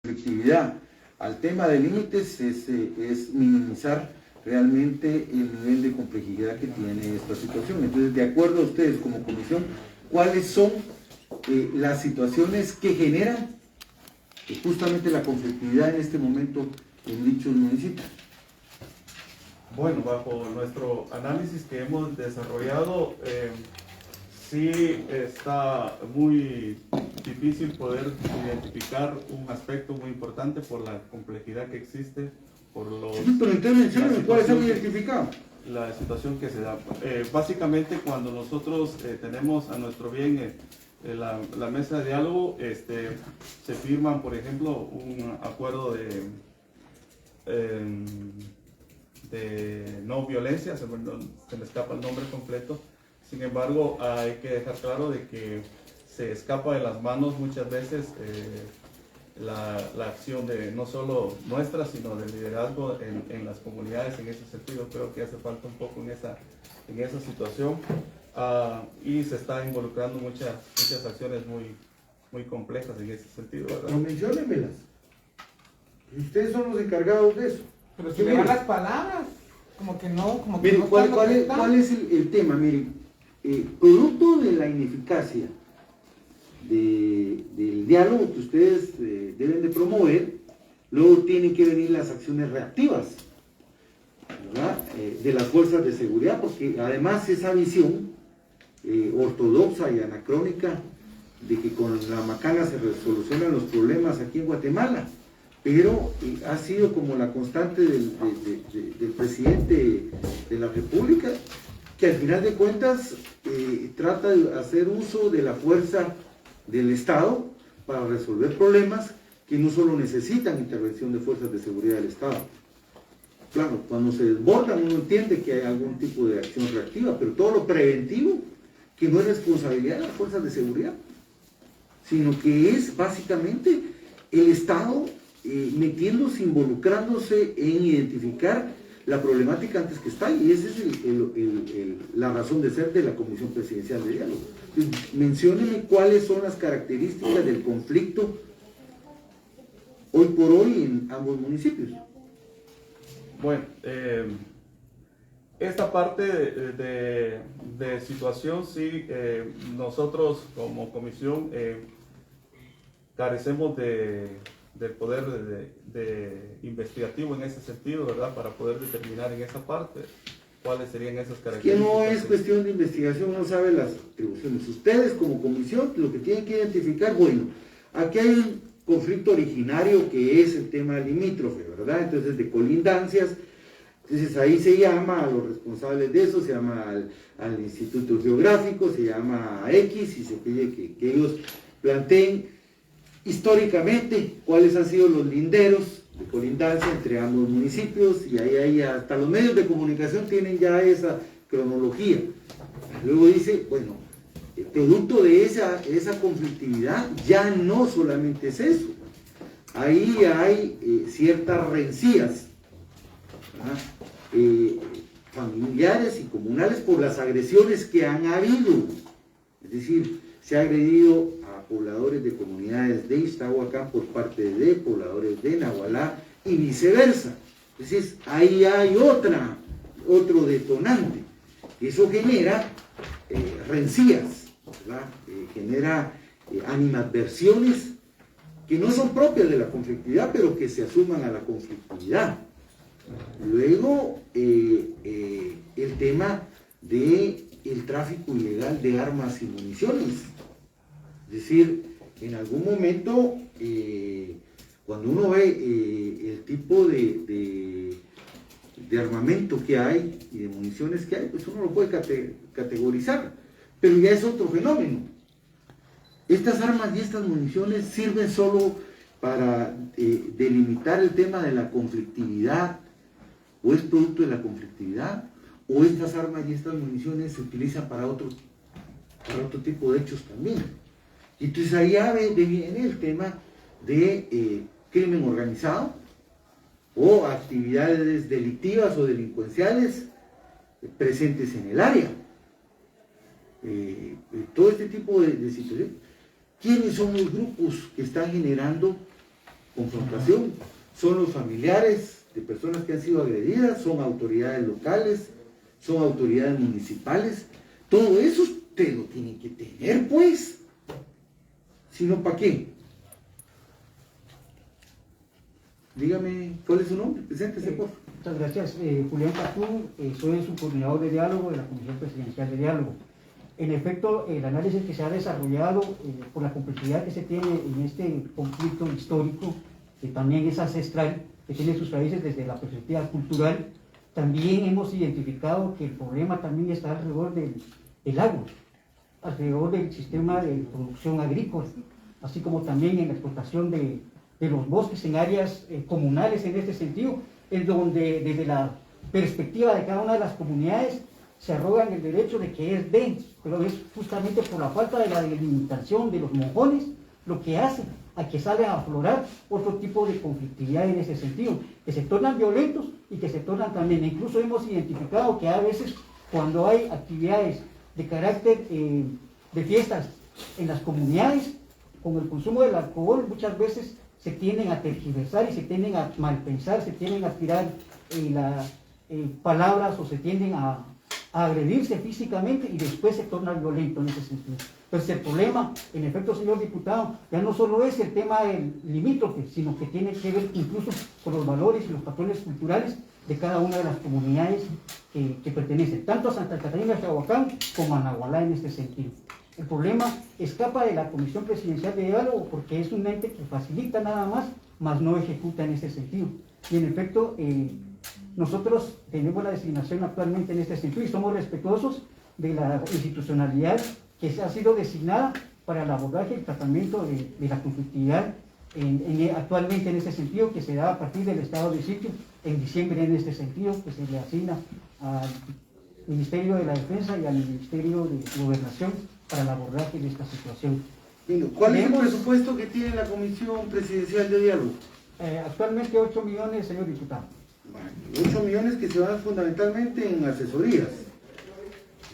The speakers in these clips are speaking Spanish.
conflictividad al tema de límites es minimizar realmente el nivel de complejidad que tiene esta situación. Entonces, de acuerdo a ustedes como comisión, ¿cuáles son las situaciones que generan justamente la conflictividad en este momento en dichos municipios? Bueno, bajo nuestro análisis que hemos desarrollado, sí está muy difícil poder identificar un aspecto muy importante por la complejidad que existe, por los... Sí, pero entonces, ¿cuáles han identificado? La situación que se da. Básicamente, cuando nosotros tenemos a nuestro bien la mesa de diálogo, se firman, por ejemplo, un acuerdo de no violencia, se me escapa el nombre completo. Sin embargo, hay que dejar claro de que se escapa de las manos muchas veces la acción de no solo nuestra, sino del liderazgo en las comunidades. En ese sentido, creo que hace falta un poco en esa situación, y se está involucrando muchas acciones muy complejas en ese sentido, ¿verdad? No, menciónenmelas. Ustedes son los encargados de eso. Pero si le dan las palabras, como que no, como que Miren, no ¿cuál es el tema? Miren, producto de la ineficacia del diálogo que ustedes deben de promover, luego tienen que venir las acciones reactivas, ¿verdad? De las fuerzas de seguridad, porque además esa visión ortodoxa y anacrónica de que con la macana se resolucionan los problemas aquí en Guatemala, pero ha sido como la constante del presidente de la República, que al final de cuentas trata de hacer uso de la fuerza del Estado para resolver problemas que no solo necesitan intervención de fuerzas de seguridad del Estado. Claro, cuando se desbordan uno entiende que hay algún tipo de acción reactiva, pero todo lo preventivo, que no es responsabilidad de las fuerzas de seguridad, sino que es básicamente el Estado metiéndose, involucrándose en identificar la problemática antes que está, y esa es la razón de ser de la Comisión Presidencial de Diálogo. Entonces, menciónenme cuáles son las características del conflicto hoy por hoy en ambos municipios. Bueno, esta parte de situación, sí, nosotros como comisión carecemos del poder de investigativo en ese sentido, ¿verdad? Para poder determinar en esa parte cuáles serían esas características. Que no es cuestión de investigación, no sabe las atribuciones. Ustedes como comisión lo que tienen que identificar, bueno, aquí hay un conflicto originario que es el tema limítrofe, ¿verdad? Entonces, de colindancias. Entonces ahí se llama a los responsables de eso, se llama al Instituto Geográfico, se llama a X y se pide que ellos planteen históricamente cuáles han sido los linderos de colindancia entre ambos municipios, y ahí hasta los medios de comunicación tienen ya esa cronología. Luego dice, bueno, el producto de esa conflictividad ya no solamente es eso, ahí hay ciertas rencillas, ¿verdad? Familiares y comunales por las agresiones que han habido. Es decir, se ha agredido a pobladores de comunidades de Iztahuacán por parte de pobladores de Nahualá y viceversa. Entonces ahí hay otro detonante. Eso genera rencillas, ¿verdad? Genera animadversiones que no son propias de la conflictividad, pero que se asuman a la conflictividad. Luego, el tema del tráfico ilegal de armas y municiones. Es decir, en algún momento, cuando uno ve el tipo de armamento que hay y de municiones que hay, pues uno lo puede categorizar, pero ya es otro fenómeno. Estas armas y estas municiones sirven solo para delimitar el tema de la conflictividad, o es producto de la conflictividad, o estas armas y estas municiones se utilizan para otro tipo de hechos también. Y entonces ahí ya viene el tema de crimen organizado o actividades delictivas o delincuenciales presentes en el área. Todo este tipo de situaciones. ¿Quiénes son los grupos que están generando confrontación, son los familiares de personas que han sido agredidas, son autoridades locales, son autoridades municipales. Todo eso usted lo tiene que tener, pues. Si no, ¿para qué? Dígame, ¿cuál es su nombre? Preséntese, por favor. Muchas gracias. Julián Catún, soy el subcoordinador de diálogo de la Comisión Presidencial de Diálogo. En efecto, el análisis que se ha desarrollado por la complejidad que se tiene en este conflicto histórico, que también es ancestral, que tiene sus raíces desde la perspectiva cultural, también hemos identificado que el problema también está alrededor del agua, alrededor del sistema de producción agrícola, así como también en la explotación de los bosques en áreas comunales en este sentido, en donde desde la perspectiva de cada una de las comunidades se arrogan el derecho de que es de, pero es justamente por la falta de la delimitación de los mojones lo que hace a que salgan a aflorar otro tipo de conflictividad en ese sentido, que se tornan violentos y que se tornan también, incluso hemos identificado que a veces cuando hay actividades de carácter de fiestas en las comunidades, con el consumo del alcohol muchas veces se tienden a tergiversar y se tienden a malpensar, se tienden a tirar palabras o se tienden a agredirse físicamente y después se torna violento en ese sentido. Entonces el problema, en efecto, señor diputado, ya no solo es el tema del limítrofe, sino que tiene que ver incluso con los valores y los patrones culturales de cada una de las comunidades que pertenecen, tanto a Santa Catarina de Tehuacán como a Nahualá en este sentido. El problema escapa de la Comisión Presidencial de Diálogo porque es un ente que facilita nada más, mas no ejecuta en ese sentido. Y en efecto, nosotros tenemos la designación actualmente en este sentido y somos respetuosos de la institucionalidad que ha sido designada para el abordaje y el tratamiento de la conflictividad actualmente en este sentido, que se da a partir del estado de sitio en diciembre en este sentido, que se le asigna al Ministerio de la Defensa y al Ministerio de Gobernación para el abordaje de esta situación. ¿Cuál es el presupuesto que tiene la Comisión Presidencial de Diálogo? Actualmente 8 millones, señor diputado. Bueno, 8 millones que se van fundamentalmente en asesorías,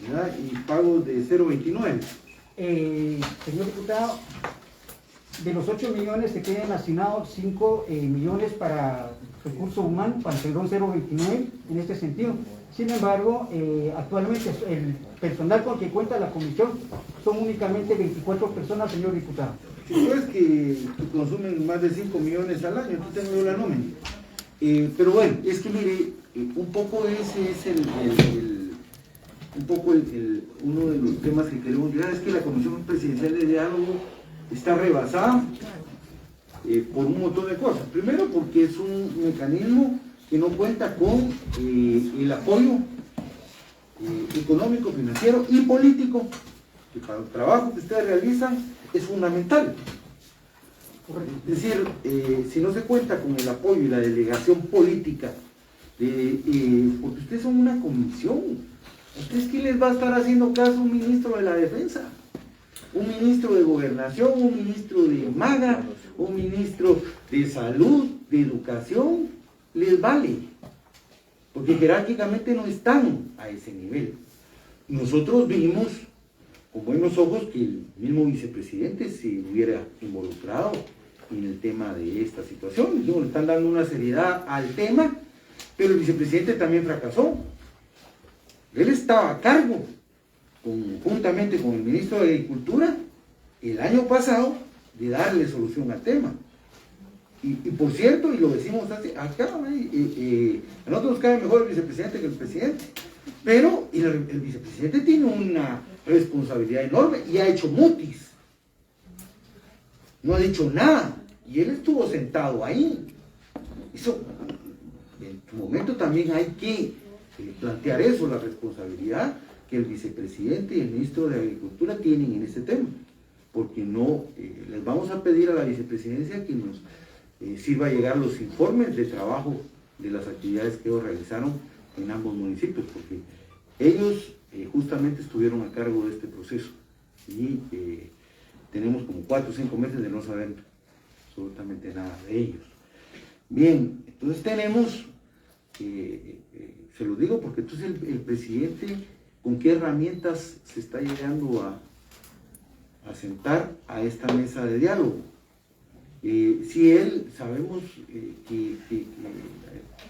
¿verdad? Y pagos de 0,29. Señor diputado, de los 8 millones se tienen asignados 5 millones para recursos humanos, para el perdón 0,29 en este sentido. Sin embargo, actualmente el personal con que cuenta la comisión son únicamente 24 personas, señor diputado. Si tú ves que consumen más de 5 millones al año, tú tengo yo la nómina. Pero bueno, es que mire, un poco ese es uno de los temas que queremos llegar, es que la Comisión Presidencial de Diálogo está rebasada por un montón de cosas. Primero porque es un mecanismo que no cuenta con el apoyo económico, financiero y político, que para el trabajo que ustedes realizan es fundamental. Es decir, si no se cuenta con el apoyo y la delegación política, porque ustedes son una comisión, ¿a ustedes quién les va a estar haciendo caso? Un ministro de la Defensa, un ministro de Gobernación, un ministro de MAGA, un ministro de Salud, de Educación, les vale, porque jerárquicamente no están a ese nivel. Nosotros vimos con buenos ojos que el mismo vicepresidente se hubiera involucrado en el tema de esta situación. Le están dando una seriedad al tema, pero el vicepresidente también fracasó. Él estaba a cargo, conjuntamente con el ministro de Agricultura, el año pasado, de darle solución al tema. Y por cierto, y lo decimos acá, a nosotros nos cae mejor el vicepresidente que el presidente, pero el vicepresidente tiene una responsabilidad enorme y ha hecho mutis, no ha dicho nada, y él estuvo sentado ahí. Eso, en su momento también hay que plantear eso, la responsabilidad que el vicepresidente y el ministro de Agricultura tienen en este tema, porque no les vamos a pedir a la vicepresidencia que nos sirva a llegar los informes de trabajo de las actividades que ellos realizaron en ambos municipios, porque ellos justamente estuvieron a cargo de este proceso y tenemos como 4 o 5 meses de no saber absolutamente nada de ellos. Bien, entonces tenemos, se lo digo porque entonces el presidente, ¿con qué herramientas se está llegando a sentar a esta mesa de diálogo? Si él, sabemos que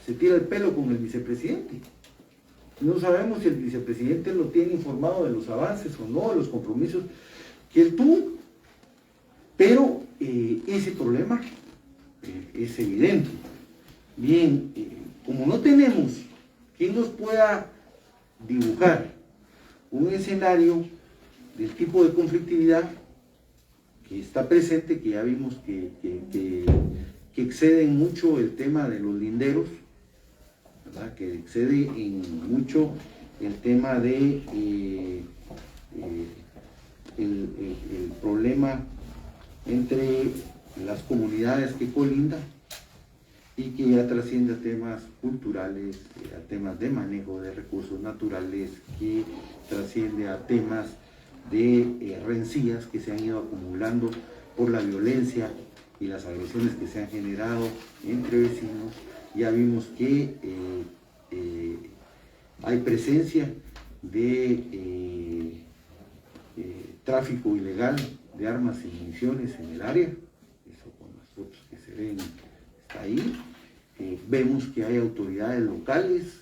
se tira el pelo con el vicepresidente. No sabemos si el vicepresidente lo tiene informado de los avances o no, de los compromisos que él tuvo. Pero ese problema es evidente. Bien, como no tenemos quien nos pueda dibujar un escenario del tipo de conflictividad que está presente, que ya vimos que exceden mucho el tema de los linderos, ¿verdad? Que excede en mucho el tema de el problema entre las comunidades que colindan y que ya trasciende a temas culturales, a temas de manejo de recursos naturales, que trasciende a temas de rencillas que se han ido acumulando por la violencia y las agresiones que se han generado entre vecinos. Ya vimos que hay presencia de tráfico ilegal de armas y municiones en el área, eso con las fotos que se ven está ahí. Vemos que hay autoridades locales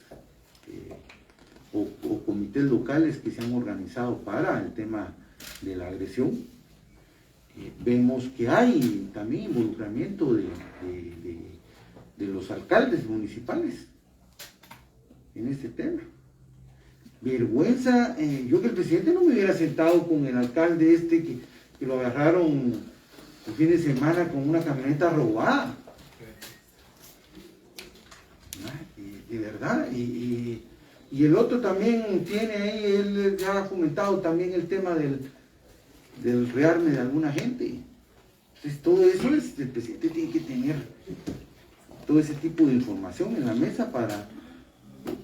o comités locales que se han organizado para el tema de la agresión. Vemos que hay también involucramiento de los alcaldes municipales en este tema. Vergüenza, yo que el presidente no me hubiera sentado con el alcalde que lo agarraron el fin de semana con una camioneta robada. De verdad, y el otro también tiene ahí, él ya ha comentado también el tema del rearme de alguna gente. Entonces todo eso el presidente tiene que tener todo ese tipo de información en la mesa para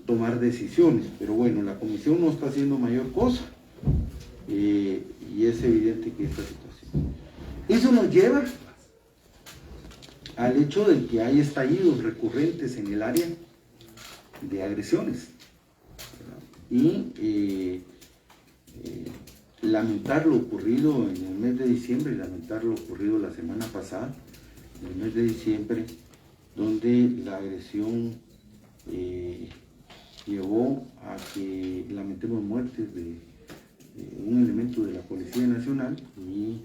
tomar decisiones, pero bueno, la comisión no está haciendo mayor cosa y es evidente que esta situación. Eso nos lleva al hecho de que hay estallidos recurrentes en el área de agresiones, ¿verdad? Y lamentar lo ocurrido en el mes de diciembre, lamentar lo ocurrido la semana pasada, en el mes de diciembre, donde la agresión llevó a que lamentemos muertes de un elemento de la Policía Nacional y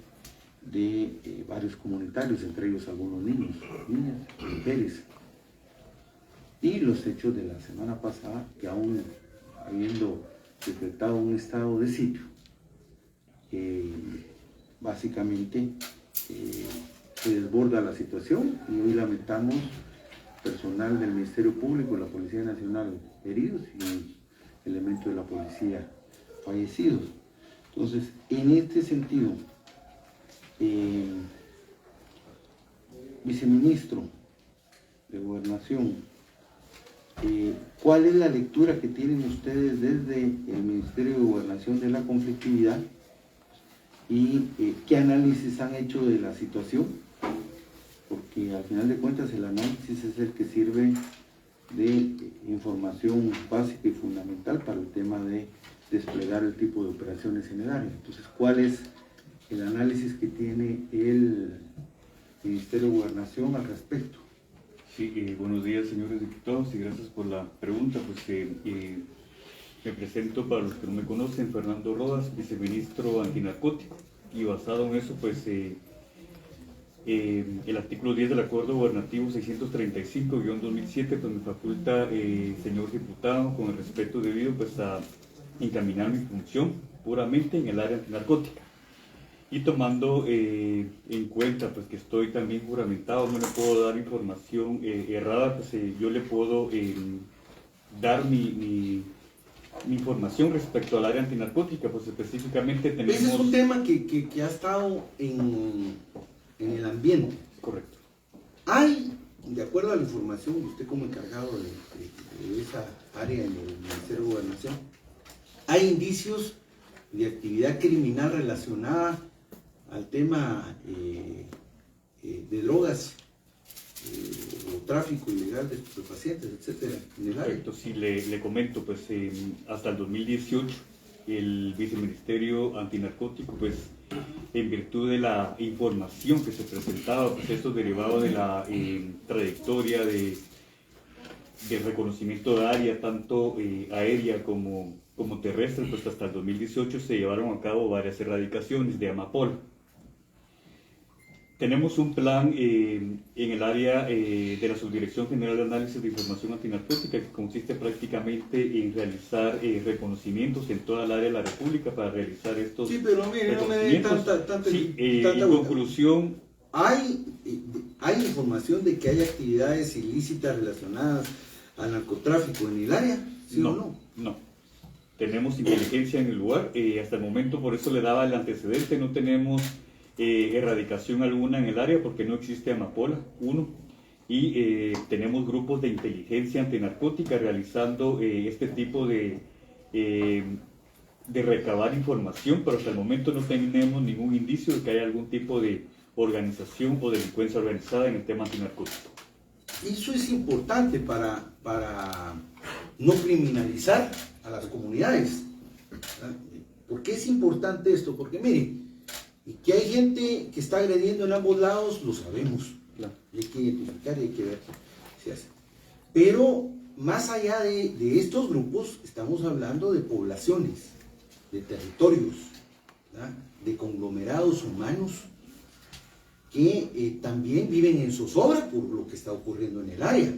de varios comunitarios, entre ellos algunos niños, niñas, mujeres. Y los hechos de la semana pasada, que aún habiendo decretado un estado de sitio, básicamente se desborda la situación y hoy lamentamos personal del Ministerio Público, la Policía Nacional heridos y elementos de la policía fallecidos. Entonces, en este sentido, viceministro de Gobernación, ¿cuál es la lectura que tienen ustedes desde el Ministerio de Gobernación de la conflictividad y qué análisis han hecho de la situación? Porque al final de cuentas el análisis es el que sirve de información básica y fundamental para el tema de desplegar el tipo de operaciones en el área. Entonces, ¿cuál es el análisis que tiene el Ministerio de Gobernación al respecto? Sí, buenos días, señores diputados, y gracias por la pregunta. Pues me presento, para los que no me conocen, Fernando Rodas, viceministro antinarcótico, y basado en eso, pues el artículo 10 del Acuerdo Gubernativo 635-2007 pues me faculta, señor diputado, con el respeto debido, pues a encaminar mi función puramente en el área antinarcótica. Y tomando en cuenta pues que estoy también juramentado, no le puedo dar información errada, pues yo le puedo dar mi información respecto al área antinarcótica, pues específicamente tenemos... Ese es un tema que ha estado en el ambiente. Correcto. Hay, de acuerdo a la información, usted como encargado de esa área en el Ministerio de Gobernación, hay indicios de actividad criminal relacionada al tema de drogas o tráfico ilegal de estupefacientes, etcétera, en el área. Correcto, sí, le comento, pues hasta el 2018 el Viceministerio Antinarcótico pues en virtud de la información que se presentaba, pues esto derivado de la trayectoria de reconocimiento de área, tanto aérea como terrestre, pues hasta el 2018 se llevaron a cabo varias erradicaciones de amapola. Tenemos un plan en el área de la Subdirección General de Análisis de Información Antinarcótica que consiste prácticamente en realizar reconocimientos en toda el área de la República para realizar estos pero mire, no me dé tanta en conclusión, hay información de que hay actividades ilícitas relacionadas al narcotráfico en el área, ¿sí o no? No. Tenemos inteligencia en el lugar, hasta el momento por eso le daba el antecedente, no tenemos erradicación alguna en el área porque no existe amapola, y tenemos grupos de inteligencia antinarcótica realizando este tipo de recabar información, pero hasta el momento no tenemos ningún indicio de que haya algún tipo de organización o delincuencia organizada en el tema antinarcótico. Eso es importante para no criminalizar a las comunidades. ¿Por qué es importante esto? Porque mire, y que hay gente que está agrediendo en ambos lados, lo sabemos. Claro. Hay que identificar y hay que ver qué se hace. Pero más allá de estos grupos, estamos hablando de poblaciones, de territorios, ¿verdad? De conglomerados humanos que también viven en zozobra por lo que está ocurriendo en el área.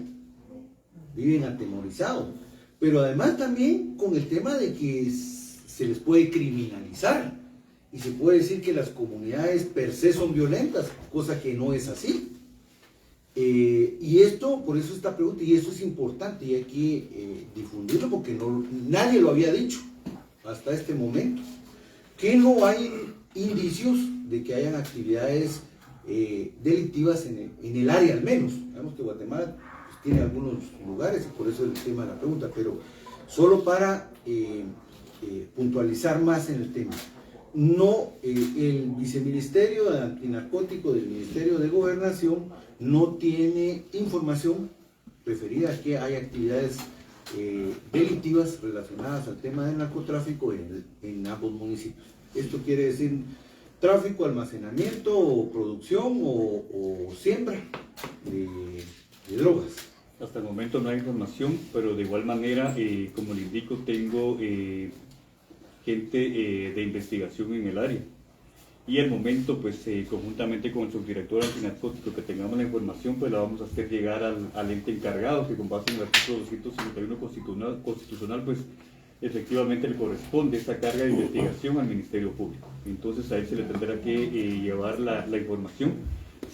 Viven atemorizados. Pero además también con el tema de que se les puede criminalizar. Y se puede decir que las comunidades per se son violentas, cosa que no es así. Y esto, por eso esta pregunta, y eso es importante y hay que difundirlo porque nadie lo había dicho hasta este momento, que no hay indicios de que hayan actividades delictivas en el área al menos. Sabemos que Guatemala pues, tiene algunos lugares y por eso es el tema de la pregunta, pero solo para puntualizar más en el tema. No, el viceministerio de antinarcótico del Ministerio de Gobernación no tiene información referida a que hay actividades delictivas relacionadas al tema del narcotráfico en ambos municipios. Esto quiere decir tráfico, almacenamiento, o producción o siembra de drogas. Hasta el momento no hay información, pero de igual manera, como le indico, tengo gente de investigación en el área. Y al momento, pues conjuntamente con el subdirector antinarcótico que tengamos la información, pues la vamos a hacer llegar al ente encargado, que con base en el artículo 251 constitucional, pues efectivamente le corresponde esa carga de investigación al Ministerio Público. Entonces a él se le tendrá que llevar la información,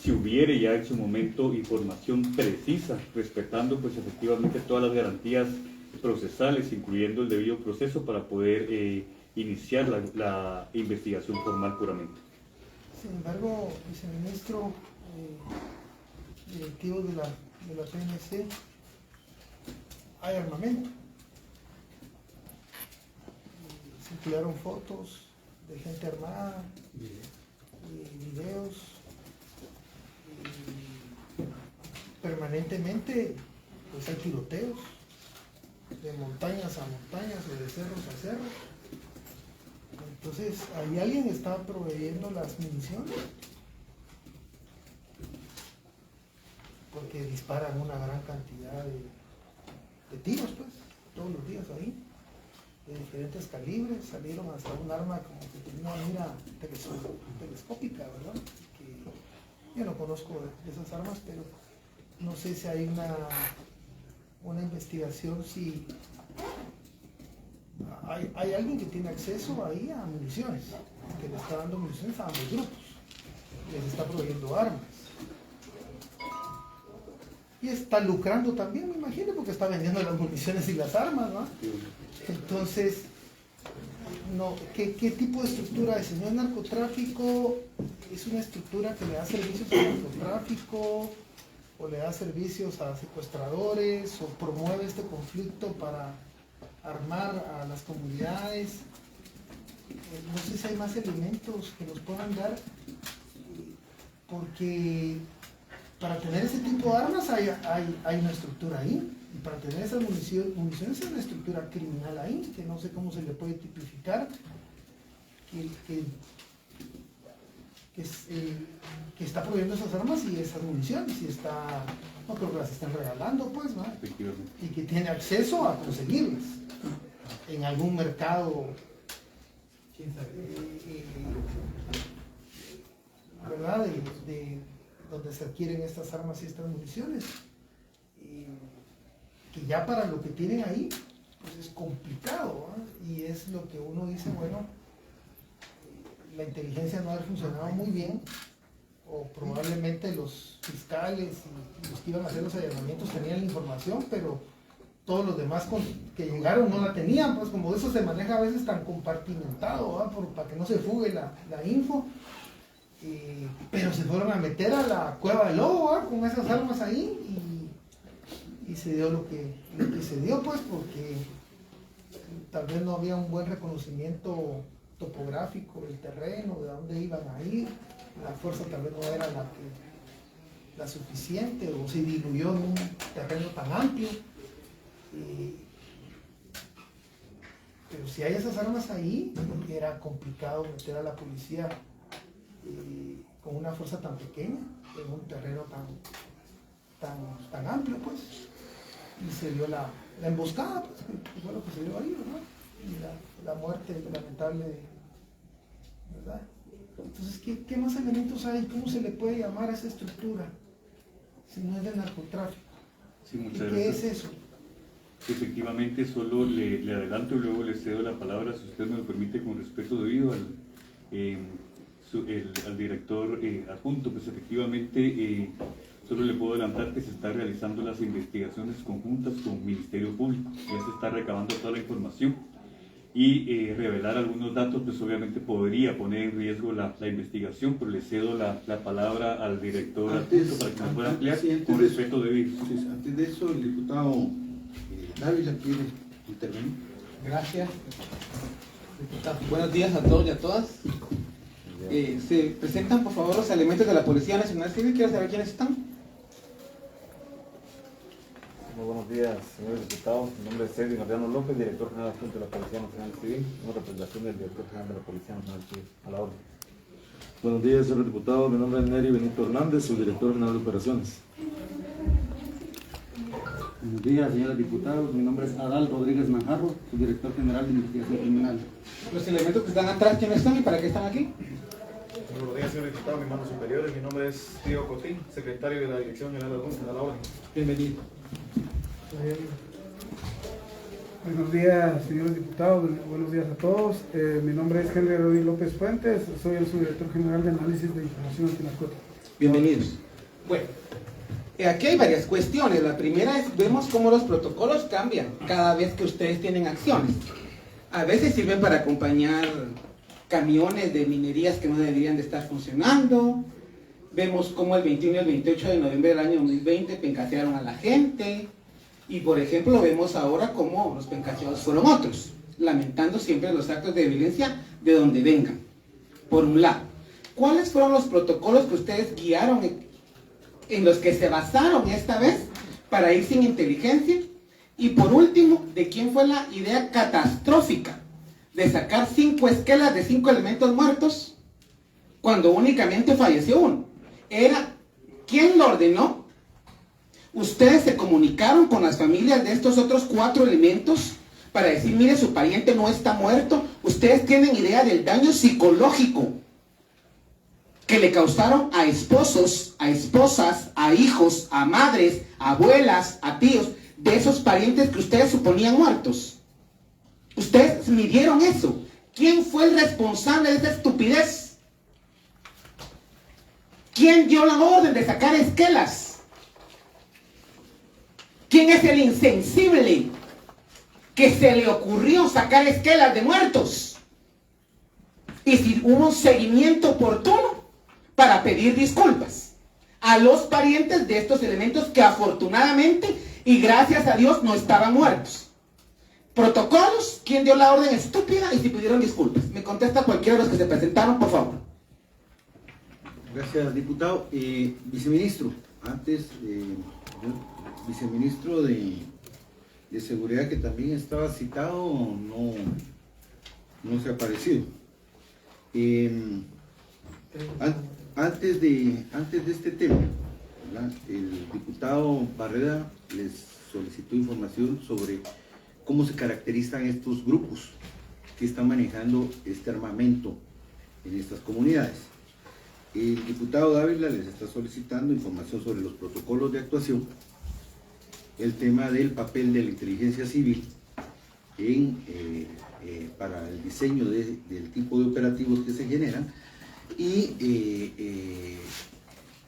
si hubiere ya en su momento información precisa, respetando pues efectivamente todas las garantías procesales, incluyendo el debido proceso para poder iniciar la investigación formal puramente. Sin embargo, viceministro, directivos de la PNC, hay armamento. Circularon fotos de gente armada, videos, permanentemente pues hay tiroteos de montañas a montañas o de cerros a cerros. Entonces, ahí alguien está proveyendo las municiones, porque disparan una gran cantidad de tiros, pues, todos los días ahí, de diferentes calibres. Salieron hasta un arma como que tenía una mira telescópica, ¿verdad? Que yo no conozco de esas armas, pero no sé si hay una investigación, si hay alguien que tiene acceso ahí a municiones, que le está dando municiones a ambos grupos, les está proveyendo armas. Y está lucrando también, me imagino, porque está vendiendo las municiones y las armas, ¿no? Entonces, no, ¿qué tipo de estructura es? ¿No es narcotráfico? ¿Es una estructura que le da servicios al narcotráfico? ¿O le da servicios a secuestradores? ¿O promueve este conflicto para armar a las comunidades? No sé si hay más elementos que nos puedan dar, porque para tener ese tipo de armas hay una estructura ahí, y para tener esas municiones hay una estructura criminal ahí, que no sé cómo se le puede tipificar, que está proveyendo esas armas y esas municiones, y está, no creo que las estén regalando, pues, ¿no? Efectivamente. Y que tiene acceso a conseguirlas en algún mercado, quién sabe, ¿verdad? De donde se adquieren estas armas y estas municiones. Y que ya para lo que tienen ahí, pues es complicado, ¿no? Y es lo que uno dice, bueno, la inteligencia no ha funcionado muy bien, o probablemente los fiscales y los que iban a hacer los allanamientos tenían la información, pero todos los demás que llegaron no la tenían, pues como eso se maneja a veces tan compartimentado, para que no se fugue la info. Pero se fueron a meter a la cueva del lobo, con esas armas ahí, y se dio lo que se dio, pues, porque tal vez no había un buen reconocimiento topográfico del terreno, de dónde iban a ir, la fuerza tal vez no era la suficiente, o se diluyó en un terreno tan amplio. Pero si hay esas armas ahí, era complicado meter a la policía con una fuerza tan pequeña en un terreno tan amplio, pues. Y se dio la emboscada, pues, que fue lo que se dio ahí, ¿verdad? Y la muerte lamentable, ¿verdad? Entonces, ¿qué más elementos hay? ¿Cómo se le puede llamar a esa estructura si no es de narcotráfico? Sí, muchas ¿Qué gracias. es eso? Efectivamente, solo le adelanto y luego le cedo la palabra, si usted me lo permite, con respeto debido al director adjunto. Pues efectivamente, solo le puedo adelantar que se está realizando las investigaciones conjuntas con el Ministerio Público. Ya se está recabando toda la información y revelar algunos datos, pues obviamente podría poner en riesgo la investigación, pero le cedo la palabra al director adjunto para que me pueda ampliar con respeto debido. Sí, antes de eso, el diputado Dávila quiere intervenir. Gracias. Buenos días a todos y a todas. Se presentan por favor los elementos de la Policía Nacional Civil. Quiero saber quiénes están. Muy buenos días, señores diputados. Mi nombre es Sergio Gardiano López, director general adjunto de la Policía Nacional Civil, en representación del director general de la Policía Nacional Civil. A la orden. Buenos días, señores diputados. Mi nombre es Neri Benito Hernández, soy director general de operaciones. Buenos días, señores diputados. Mi nombre es Adal Rodríguez Manjarro, subdirector general de investigación criminal. Los elementos que están atrás, ¿quiénes son y para qué están aquí? Buenos días, señor diputado, mis manos superiores. Mi nombre es Tío Cotín, secretario de la Dirección General Adjunta. A la orden. Bienvenido. Buenos días, señores diputados, buenos días a todos. Mi nombre es Henry Rodríguez López Fuentes, soy el subdirector general de análisis de información antinarcótica. Bienvenidos. Bueno, aquí hay varias cuestiones. La primera es, vemos cómo los protocolos cambian cada vez que ustedes tienen acciones. A veces sirven para acompañar camiones de minerías que no deberían de estar funcionando. Vemos cómo el 21 y el 28 de noviembre del año 2020 pencasearon a la gente. Y por ejemplo, vemos ahora cómo los pencaseados fueron otros, lamentando siempre los actos de violencia de donde vengan. Por un lado, ¿cuáles fueron los protocolos que ustedes guiaron en los que se basaron esta vez para ir sin inteligencia? Y por último, ¿de quién fue la idea catastrófica de sacar 5 esquelas de 5 elementos muertos cuando únicamente falleció uno? ¿Quién lo ordenó? ¿Ustedes se comunicaron con las familias de estos otros 4 elementos para decir, mire, su pariente no está muerto? ¿Ustedes tienen idea del daño psicológico que le causaron a esposos, a esposas, a hijos, a madres, a abuelas, a tíos, de esos parientes que ustedes suponían muertos? ¿Ustedes midieron eso? ¿Quién fue el responsable de esa estupidez? ¿Quién dio la orden de sacar esquelas? ¿Quién es el insensible que se le ocurrió sacar esquelas de muertos? Y si hubo un seguimiento oportuno para pedir disculpas a los parientes de estos elementos que afortunadamente y gracias a Dios no estaban muertos. Protocolos, ¿quién dio la orden estúpida y si pidieron disculpas? Me contesta cualquiera de los que se presentaron, por favor. Gracias, diputado. Viceministro, antes, viceministro de Seguridad, que también estaba citado, no se ha aparecido. antes de este tema, ¿verdad? El diputado Barreda les solicitó información sobre cómo se caracterizan estos grupos que están manejando este armamento en estas comunidades. El diputado Dávila les está solicitando información sobre los protocolos de actuación, el tema del papel de la inteligencia civil para el diseño del tipo de operativos que se generan y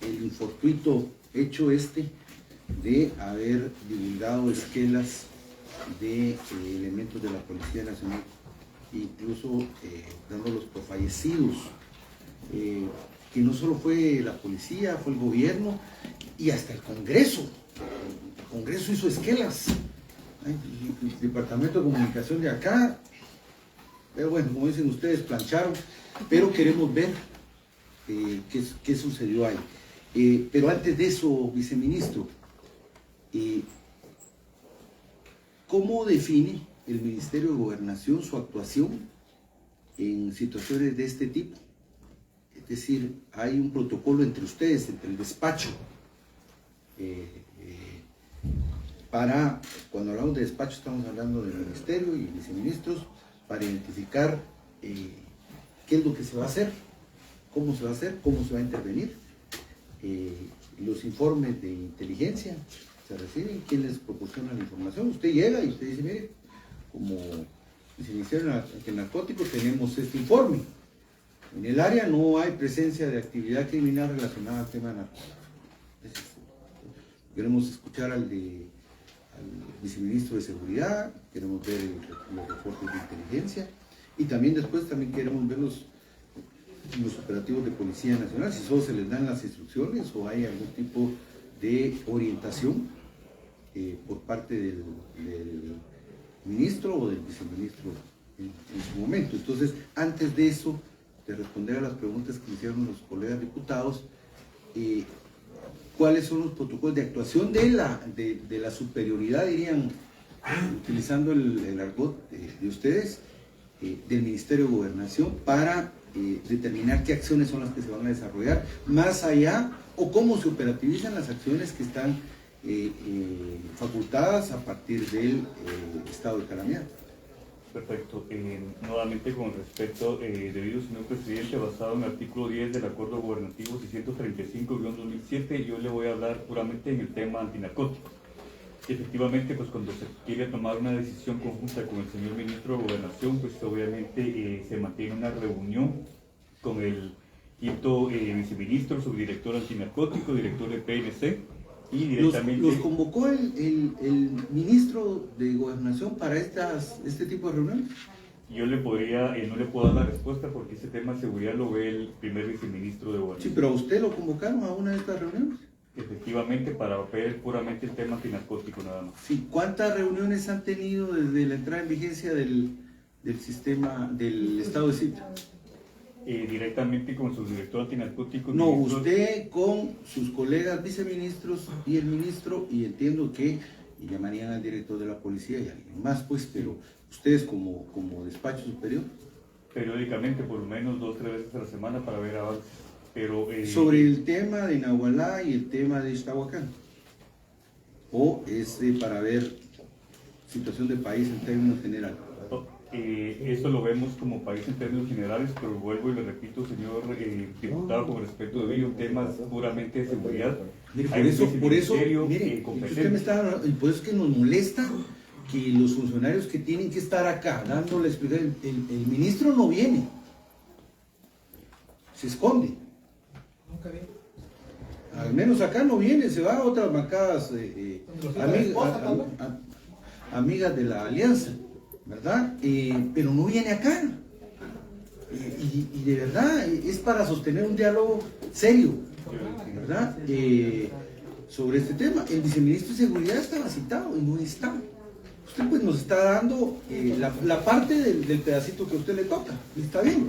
el infortuito hecho de haber divulgado esquelas de elementos de la Policía Nacional, incluso dándolos por fallecidos, que no solo fue la policía, fue el gobierno y hasta el Congreso. El Congreso hizo esquelas, el Departamento de Comunicación de acá, pero bueno, como dicen ustedes, plancharon, pero queremos ver qué sucedió ahí. Pero antes de eso, viceministro, ¿cómo define el Ministerio de Gobernación su actuación en situaciones de este tipo? Es decir, hay un protocolo entre ustedes, entre el despacho, para, cuando hablamos de despacho estamos hablando del ministerio y viceministros, para identificar qué es lo que se va a hacer, cómo se va a hacer, cómo se va a intervenir. Los informes de inteligencia se reciben, quién les proporciona la información. Usted llega y usted dice, mire, como viceministerio de narcóticos tenemos este informe. En el área no hay presencia de actividad criminal relacionada al tema de narcóticos. Queremos escuchar al viceministro de Seguridad, queremos ver los reportes de inteligencia y también después queremos ver los operativos de Policía Nacional, si solo se les dan las instrucciones o hay algún tipo de orientación por parte del ministro o del viceministro en su momento. Entonces, antes de eso, de responder a las preguntas que hicieron los colegas diputados, ¿cuáles son los protocolos de actuación de la superioridad, dirían, utilizando el argot de ustedes, del Ministerio de Gobernación, para determinar qué acciones son las que se van a desarrollar, más allá, o cómo se operativizan las acciones que están facultadas a partir del estado de calamidad? Perfecto. Nuevamente con respecto debido, señor presidente, basado en el artículo 10 del Acuerdo Gubernativo 635-2007, yo le voy a hablar puramente en el tema antinarcótico. Y efectivamente, pues cuando se quiere tomar una decisión conjunta con el señor ministro de Gobernación, pues obviamente se mantiene una reunión con el quinto viceministro, subdirector antinarcótico, director de PNC, y directamente... ¿Los convocó el ministro de Gobernación para este tipo de reuniones? Yo le podría, no le puedo dar la respuesta porque ese tema de seguridad lo ve el primer viceministro de Gobernación. Sí, pero ¿a usted lo convocaron a una de estas reuniones? Efectivamente, para ver puramente el tema antinarcótico nada más. Sí, ¿cuántas reuniones han tenido desde la entrada en vigencia del sistema del estado de sitio? Directamente con su director antinarcótico. No, usted con sus colegas viceministros y el ministro, y entiendo que llamarían al director de la policía y a alguien más, pues, pero ustedes como despacho superior. Periódicamente, por lo menos 2 o 3 veces a la semana para ver avances. Pero, sobre el tema de Nahualá y el tema de Ixtahuacán, o es para ver situación de país en términos generales. Eso lo vemos como país en términos generales, pero vuelvo y le repito, señor diputado, con respecto de ello, temas puramente de seguridad. Mire, por eso, mire, usted me está, y por eso es que nos molesta que los funcionarios que tienen que estar acá dando la explicación, el ministro no viene, se esconde. Al menos acá no viene, se va a otras bancadas amigas de la alianza, ¿verdad? Pero no viene acá. Y de verdad es para sostener un diálogo serio, ¿verdad? Sobre este tema. El viceministro de Seguridad estaba citado y no está. Usted pues nos está dando la parte del pedacito que a usted le toca. Está bien.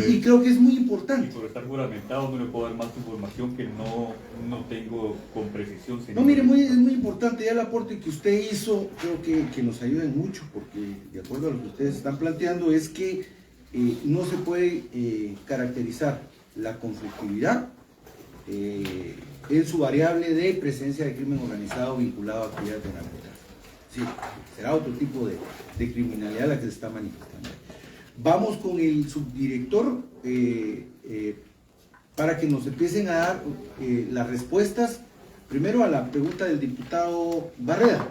Y creo que es muy importante. Y por estar juramentado no le puedo dar más información que no tengo con precisión. No, mire, es muy importante ya el aporte que usted hizo. Creo que nos ayuda mucho, porque de acuerdo a lo que ustedes están planteando es que no se puede caracterizar la conflictividad en su variable de presencia de crimen organizado vinculado a actividades de narcotráfico. Sí, será otro tipo de criminalidad la que se está manifestando. Vamos con el subdirector para que nos empiecen a dar las respuestas, primero a la pregunta del diputado Barreda.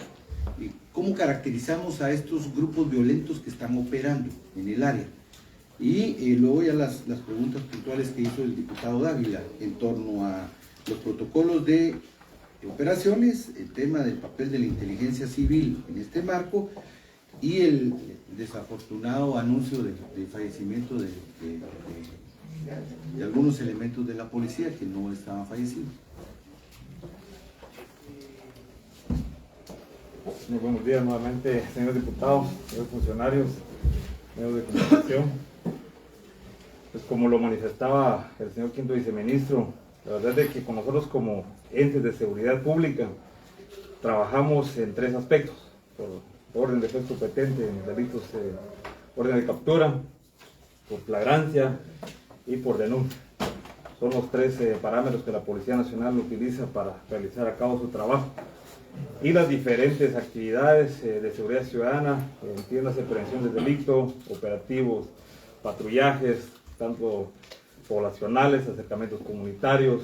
¿Cómo caracterizamos a estos grupos violentos que están operando en el área? Y luego ya las preguntas puntuales que hizo el diputado Dávila en torno a los protocolos de operaciones, el tema del papel de la inteligencia civil en este marco y el desafortunado anuncio del fallecimiento de algunos elementos de la policía que no estaban fallecidos. Muy buenos días nuevamente, señores diputados, señores funcionarios, medios de comunicación. Pues como lo manifestaba el señor quinto viceministro, la verdad es que con nosotros como entes de seguridad pública trabajamos en tres aspectos: por orden de juez competente en delitos, orden de captura, por flagrancia y por denuncia. Son los tres parámetros que la Policía Nacional utiliza para realizar a cabo su trabajo. Y las diferentes actividades de seguridad ciudadana, entiéndase prevención del delito, operativos, patrullajes, tanto poblacionales, acercamientos comunitarios,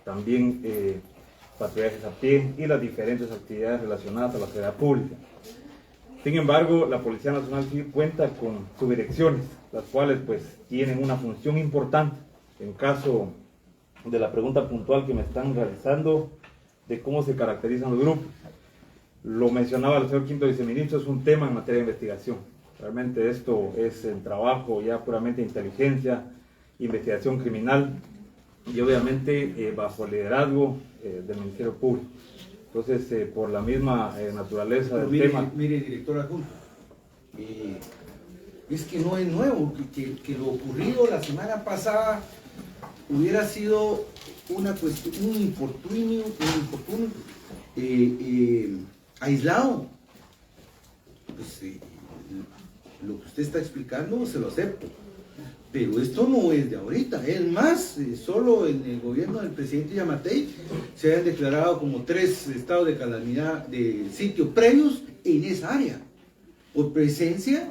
también patrullajes a pie y las diferentes actividades relacionadas a la seguridad pública. Sin embargo, la Policía Nacional sí cuenta con subdirecciones, las cuales pues tienen una función importante. En caso de la pregunta puntual que me están realizando, de cómo se caracterizan los grupos. Lo mencionaba el señor quinto viceministro, es un tema en materia de investigación. Realmente esto es el trabajo ya puramente de inteligencia, investigación criminal y obviamente bajo el liderazgo del Ministerio Público. Entonces, por la misma naturaleza del tema... Mire, director adjunto, es que no es nuevo, que lo ocurrido la semana pasada hubiera sido una cuestión, un infortunio aislado. Pues, lo que usted está explicando se lo acepto, pero esto no es de ahorita. Es más, solo en el gobierno del presidente Yamatei se han declarado como 3 estados de calamidad de sitio previos en esa área, por presencia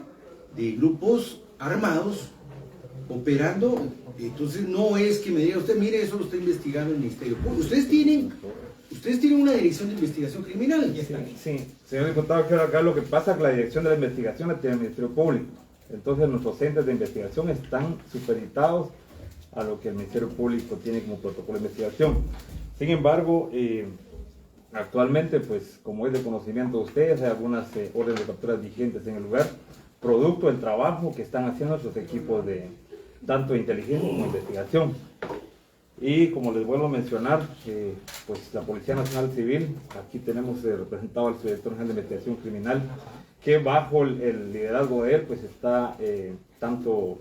de grupos armados operando. Entonces no es que me diga usted, mire, eso lo está investigando el Ministerio Público. Ustedes tienen una dirección de investigación criminal. Sí, señor diputado, quiero acá lo que pasa es que la dirección de la investigación la tiene el Ministerio Público. Entonces nuestros entes de investigación están supeditados a lo que el Ministerio Público tiene como protocolo de investigación. Sin embargo, actualmente, pues como es de conocimiento de ustedes, hay algunas órdenes de capturas vigentes en el lugar, producto del trabajo que están haciendo nuestros equipos de tanto de inteligencia como de investigación. Y como les vuelvo a mencionar, pues la Policía Nacional Civil, aquí tenemos representado al subdirector general de investigación criminal, que bajo el liderazgo de él pues está tanto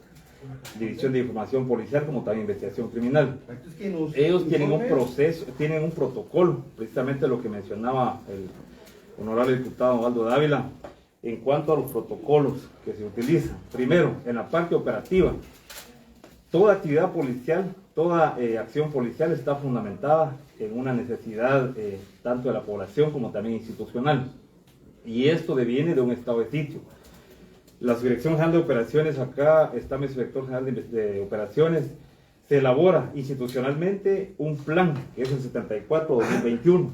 División de Información Policial como también Investigación Criminal. Ellos tienen un proceso, tienen un protocolo, precisamente lo que mencionaba el honorable diputado Osvaldo Dávila, en cuanto a los protocolos que se utilizan. Primero, en la parte operativa, toda actividad policial, toda acción policial está fundamentada en una necesidad tanto de la población como también institucional. Y esto deviene de un estado de sitio. La Subdirección General de Operaciones, acá está mi Subdirector General de Operaciones, se elabora institucionalmente un plan, que es el 74-2021,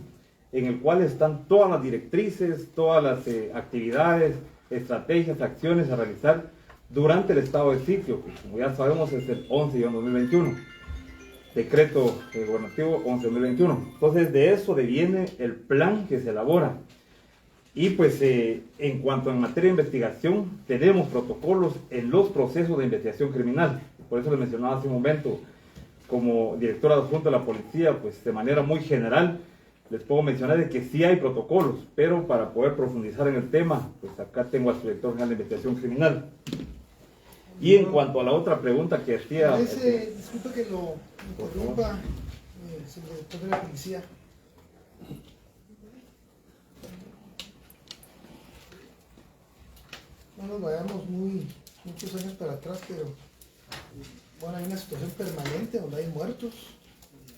en el cual están todas las directrices, todas las actividades, estrategias, acciones a realizar durante el estado de sitio, que como ya sabemos es el 11-2021, decreto gubernativo 11-2021. Entonces de eso deviene el plan que se elabora. Y pues en cuanto en materia de investigación, tenemos protocolos en los procesos de investigación criminal. Por eso les mencionaba hace un momento, como director adjunto de la policía, pues de manera muy general, les puedo mencionar de que sí hay protocolos, pero para poder profundizar en el tema, pues acá tengo al subdirector general de investigación criminal. Y en cuanto a la otra pregunta que hacía... Disculpe que lo interrumpa, subdirector de la policía. No nos vayamos muchos años para atrás, pero bueno, hay una situación permanente donde hay muertos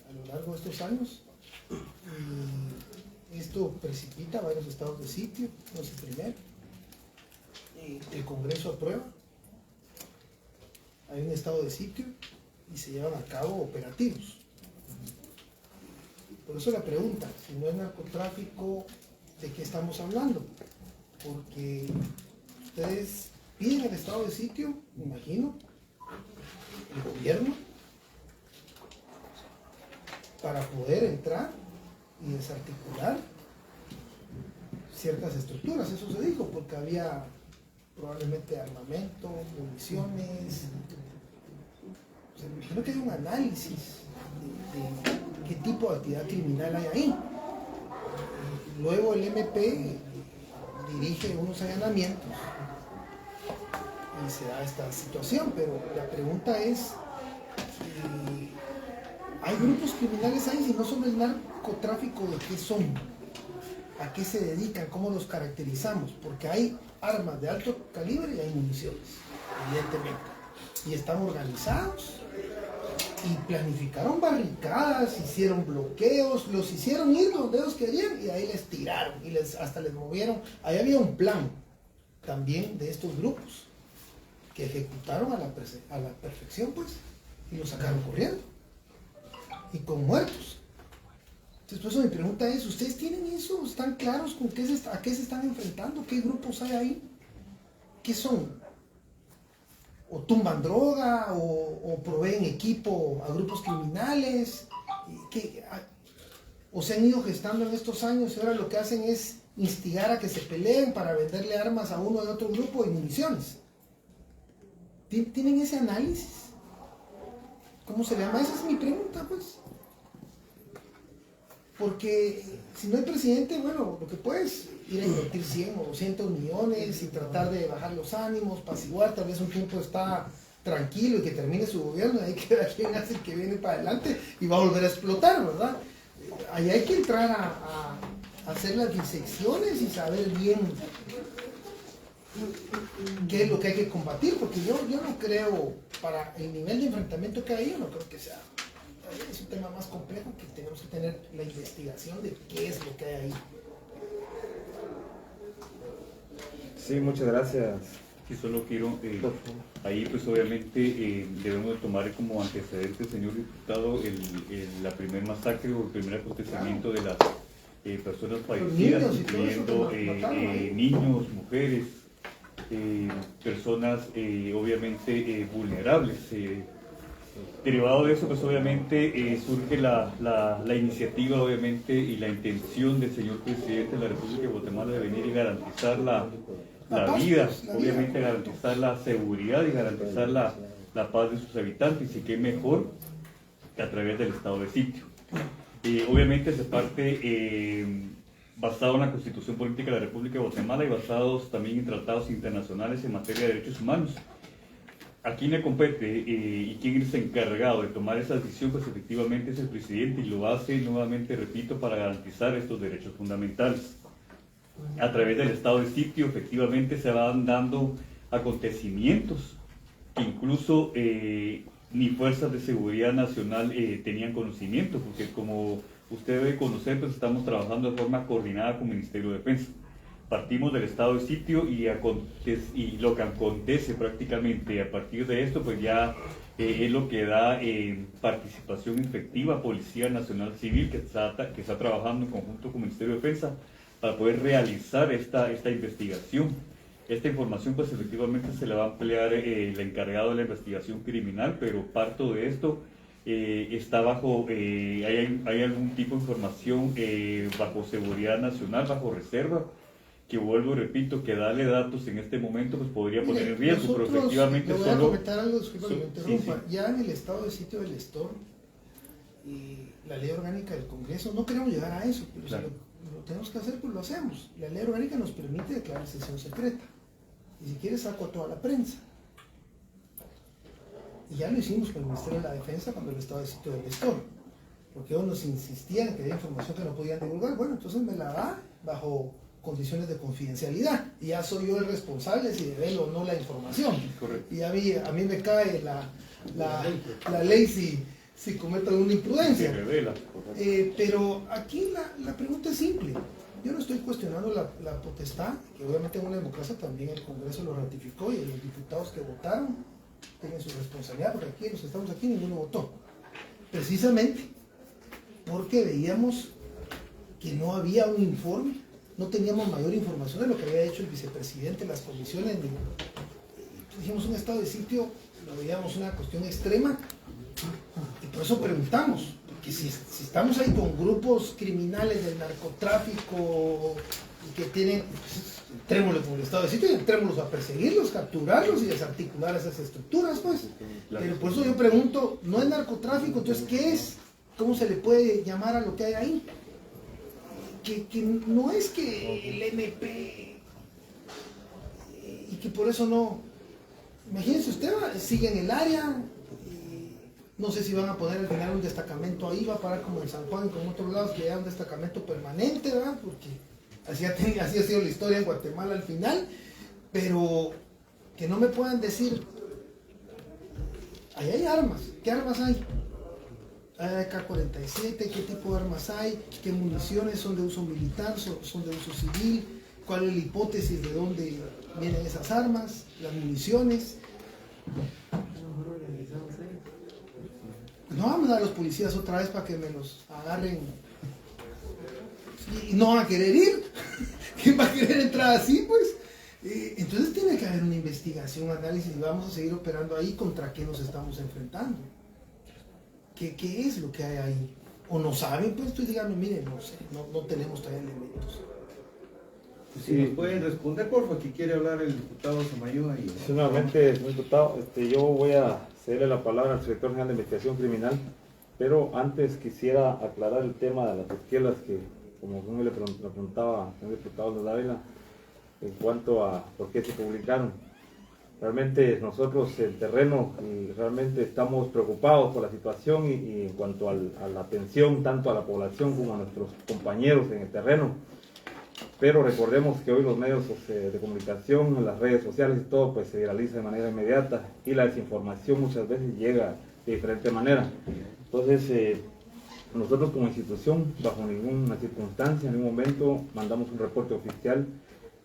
a lo largo de estos años. Y esto precipita varios estados de sitio, no es el primero. El Congreso aprueba, hay un estado de sitio y se llevan a cabo operativos. Por eso la pregunta, si no es narcotráfico, ¿de qué estamos hablando? Porque ustedes piden el estado de sitio, me imagino, el gobierno, para poder entrar y desarticular ciertas estructuras. Eso se dijo, porque había probablemente armamento, municiones. O sea, me imagino que hay un análisis de qué tipo de actividad criminal hay ahí. Luego el MP dirige unos allanamientos y se da esta situación, pero la pregunta es, ¿hay grupos criminales ahí? Si no son el narcotráfico, ¿de qué son? ¿A qué se dedican? ¿Cómo los caracterizamos? Porque hay armas de alto calibre y hay municiones, evidentemente. Y están organizados y planificaron barricadas, hicieron bloqueos, los hicieron ir donde ellos querían y ahí les tiraron y hasta les movieron. Ahí había un plan también de estos grupos que ejecutaron a la perfección, pues, y los sacaron corriendo y con muertos. Entonces, por eso mi pregunta es, ¿ustedes tienen eso? ¿Están claros con a qué se están enfrentando? ¿Qué grupos hay ahí? ¿Qué son? ¿O tumban droga? ¿O proveen equipo a grupos criminales? ¿O se han ido gestando en estos años y ahora lo que hacen es instigar a que se peleen para venderle armas a uno de otro grupo y municiones? ¿Tienen ese análisis? ¿Cómo se llama? Esa es mi pregunta, pues. Porque si no hay presidente, bueno, lo que puedes ir a invertir 100 o 200 millones y tratar de bajar los ánimos, apaciguar, tal vez un tiempo está tranquilo y que termine su gobierno, y ahí queda quien hace que viene para adelante y va a volver a explotar, ¿verdad? Ahí hay que entrar a hacer las disecciones y saber bien qué es lo que hay que combatir, porque yo no creo, para el nivel de enfrentamiento que hay, yo no creo que sea. Es un tema más complejo que tenemos que tener la investigación de qué es lo que hay ahí. Sí, muchas gracias. Sí, solo quiero, ahí pues obviamente debemos de tomar como antecedente, señor diputado, la primera masacre o el primer acontecimiento de las personas fallecidas, incluyendo niños, mujeres, personas obviamente vulnerables. Derivado de eso, pues obviamente surge la iniciativa, obviamente, y la intención del señor presidente de la República de Guatemala de venir y garantizar la vida, obviamente garantizar la seguridad y garantizar la paz de sus habitantes, y qué mejor que a través del estado de sitio. Obviamente se parte basado en la Constitución Política de la República de Guatemala y basados también en tratados internacionales en materia de derechos humanos. ¿A quién le compete y quién es encargado de tomar esa decisión? Pues efectivamente es el presidente, y lo hace, nuevamente repito, para garantizar estos derechos fundamentales. A través del estado de sitio efectivamente se van dando acontecimientos que incluso ni fuerzas de seguridad nacional tenían conocimiento, porque como usted debe conocer, pues estamos trabajando de forma coordinada con el Ministerio de Defensa. Partimos del estado de sitio y lo que acontece prácticamente a partir de esto, pues ya es lo que da participación efectiva, Policía Nacional Civil, que está trabajando en conjunto con el Ministerio de Defensa para poder realizar esta investigación. Esta información pues efectivamente se la va a emplear el encargado de la investigación criminal, pero parto de esto está bajo, hay algún tipo de información bajo seguridad nacional, bajo reserva, que vuelvo y repito, que darle datos en este momento pues podría poner en riesgo, pero efectivamente voy a comentar algo, disculpa que me interrumpa. Sí. Ya en el estado de sitio del Estor y la ley orgánica del Congreso, no queremos llegar a eso, pero claro, si lo tenemos que hacer, pues lo hacemos. La ley orgánica nos permite declarar sesión secreta, y si quieres saco a toda la prensa. Y ya lo hicimos con el Ministerio de la Defensa cuando el estado de sitio del Estor, porque ellos nos insistían que había información que no podían divulgar. Bueno, entonces me la da bajo condiciones de confidencialidad, y ya soy yo el responsable si develo o no la información. Correcto. Y a mí me cae la ley si comete alguna imprudencia. Se revela. Pero aquí la pregunta es simple. Yo no estoy cuestionando la potestad, que obviamente en una democracia también el Congreso lo ratificó y los diputados que votaron tienen su responsabilidad, porque aquí los que estamos aquí ninguno votó. Precisamente porque veíamos que no había un informe, no teníamos mayor información de lo que había hecho el vicepresidente, las comisiones. Dijimos un estado de sitio, lo veíamos una cuestión extrema, y por eso preguntamos, porque si estamos ahí con grupos criminales del narcotráfico que tienen, pues, entrémosle con el estado de sitio y entrémoslos a perseguirlos, capturarlos y desarticular esas estructuras, pues. Pero por eso yo pregunto, ¿no es narcotráfico? Entonces, ¿qué es? ¿Cómo se le puede llamar a lo que hay ahí? Que no es que el MP y que por eso no. Imagínense usted, sigue en el área, no sé si van a poner al final un destacamento ahí, va a parar como en San Juan y como en otros lados que haya un destacamento permanente, ¿verdad? Porque así ha sido la historia en Guatemala al final, pero que no me puedan decir, ahí hay armas, ¿qué armas hay? Hay AK-47, ¿qué tipo de armas hay? ¿Qué municiones son de uso militar, son de uso civil? ¿Cuál es la hipótesis de dónde vienen esas armas, las municiones? No vamos a dar a los policías otra vez para que me los agarren y no van a querer ir. ¿Quién va a querer entrar así, pues? Entonces tiene que haber una investigación, un análisis, y vamos a seguir operando ahí. ¿Contra qué nos estamos enfrentando? ¿Qué es lo que hay ahí? ¿O no saben? Pues tú díganme, miren, no sé, no tenemos todavía elementos. Si nos pueden responder, por favor, que quiere hablar el diputado Samayoa. Sí, nuevamente, señor diputado, yo voy a cederle la palabra al secretario general de investigación criminal, pero antes quisiera aclarar el tema de las esquelas que, como le preguntaba al señor diputado de Dávila, en cuanto a por qué se publicaron. Realmente nosotros en terreno realmente estamos preocupados por la situación y en cuanto a la atención tanto a la población como a nuestros compañeros en el terreno. Pero recordemos que hoy los medios de comunicación, las redes sociales y todo, pues se viraliza de manera inmediata y la desinformación muchas veces llega de diferente manera. Entonces, nosotros como institución, bajo ninguna circunstancia, en ningún momento, mandamos un reporte oficial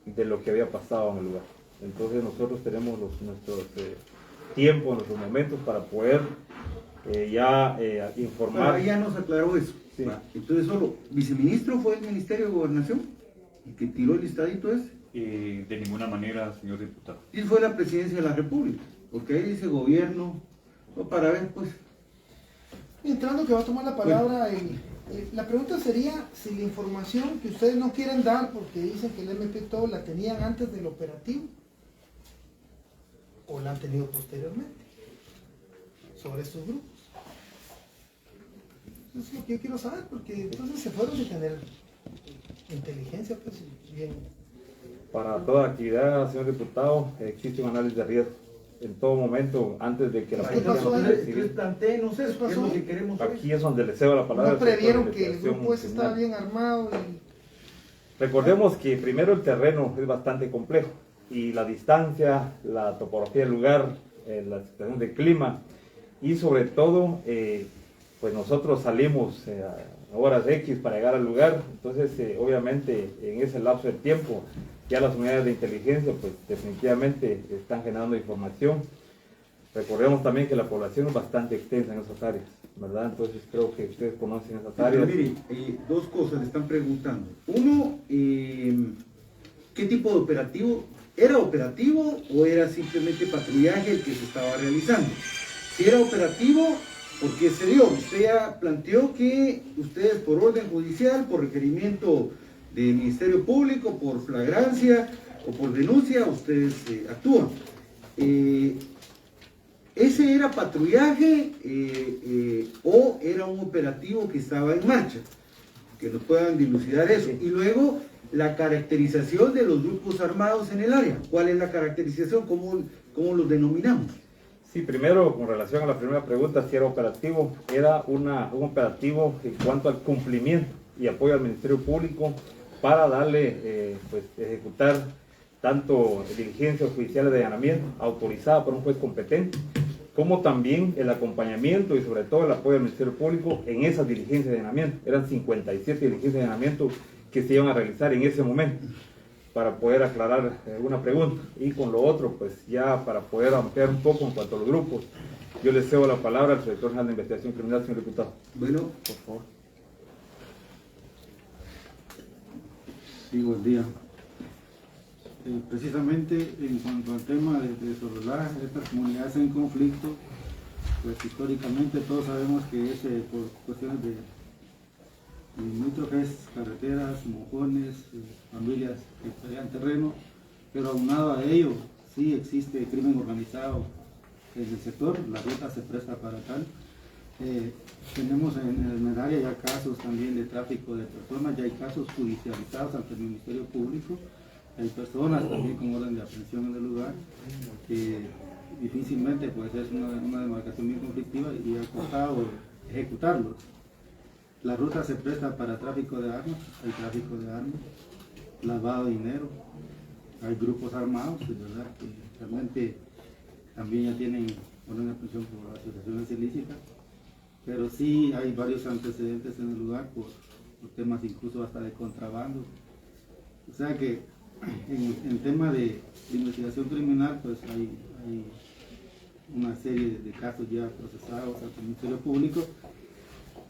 de lo que había pasado en el lugar. Entonces nosotros tenemos nuestros tiempos, nuestros momentos para poder informar. Bueno, ya nos aclaró eso. Sí. Entonces solo, ¿viceministro fue el Ministerio de Gobernación el que tiró el listadito ese? De ninguna manera, señor diputado. Y fue la Presidencia de la República, porque ahí dice gobierno, no, para ver pues. Entrando que va a tomar la palabra, la pregunta sería si la información que ustedes no quieren dar porque dicen que el MP todo la tenían antes del operativo o la han tenido posteriormente sobre estos grupos. Eso es lo que yo quiero saber, porque entonces se fueron sin tener inteligencia, pues bien. Para toda actividad, señor diputado, existe un análisis de riesgo en todo momento antes de que la ¿Qué pasó ahí? Entonces plantéenos eso, ¿qué es lo que queremos hoy? Aquí es donde le cedo la palabra. No previeron que el grupo ese estaba bien armado y... Recordemos que primero el terreno es bastante complejo y la distancia, la topografía del lugar, la situación del clima y sobre todo, pues nosotros salimos a horas X para llegar al lugar, entonces obviamente en ese lapso de tiempo ya las unidades de inteligencia pues definitivamente están generando información. Recordemos también que la población es bastante extensa en esas áreas, ¿verdad? Entonces creo que ustedes conocen esas áreas. Pero mire, dos cosas le están preguntando. Uno, ¿qué tipo de operativo? ¿Era operativo o era simplemente patrullaje el que se estaba realizando? Si era operativo, ¿por qué se dio? Usted ya planteó que ustedes por orden judicial, por requerimiento del Ministerio Público, por flagrancia o por denuncia, ustedes actúan. ¿Ese era patrullaje o era un operativo que estaba en marcha? Que nos puedan dilucidar eso. Y luego, la caracterización de los grupos armados en el área. ¿Cuál es la caracterización? ¿Cómo los denominamos? Sí, primero, con relación a la primera pregunta, si era operativo, era un operativo en cuanto al cumplimiento y apoyo al Ministerio Público para darle, pues, ejecutar tanto diligencias judiciales de allanamiento autorizadas por un juez competente, como también el acompañamiento y sobre todo el apoyo del Ministerio Público en esas diligencias de allanamiento. Eran 57 diligencias de allanamiento que se iban a realizar en ese momento para poder aclarar una pregunta. Y con lo otro, pues ya para poder ampliar un poco en cuanto a los grupos, yo le cedo la palabra al Director General de Investigación Criminal, señor diputado. Bueno, Por favor. sí, buen día. Precisamente en cuanto al tema de Sololá, estas comunidades en conflicto, pues históricamente todos sabemos que es por cuestiones de limítrofes, carreteras, mojones, familias que pelean terreno, pero aunado a ello sí existe crimen organizado en el sector, la ruta se presta para tal. Tenemos en el área ya casos también de tráfico de personas, ya hay casos judicializados ante el Ministerio Público, hay personas también con orden de aprehensión en el lugar, que difícilmente pues es una demarcación bien conflictiva y ha costado ejecutarlos. La ruta se presta para tráfico de armas, hay tráfico de armas, lavado de dinero, hay grupos armados, es verdad, que realmente también ya tienen orden de aprehensión por asociaciones ilícitas, pero sí hay varios antecedentes en el lugar por temas incluso hasta de contrabando. O sea que en tema de investigación criminal, pues hay una serie de casos ya procesados ante el Ministerio Público.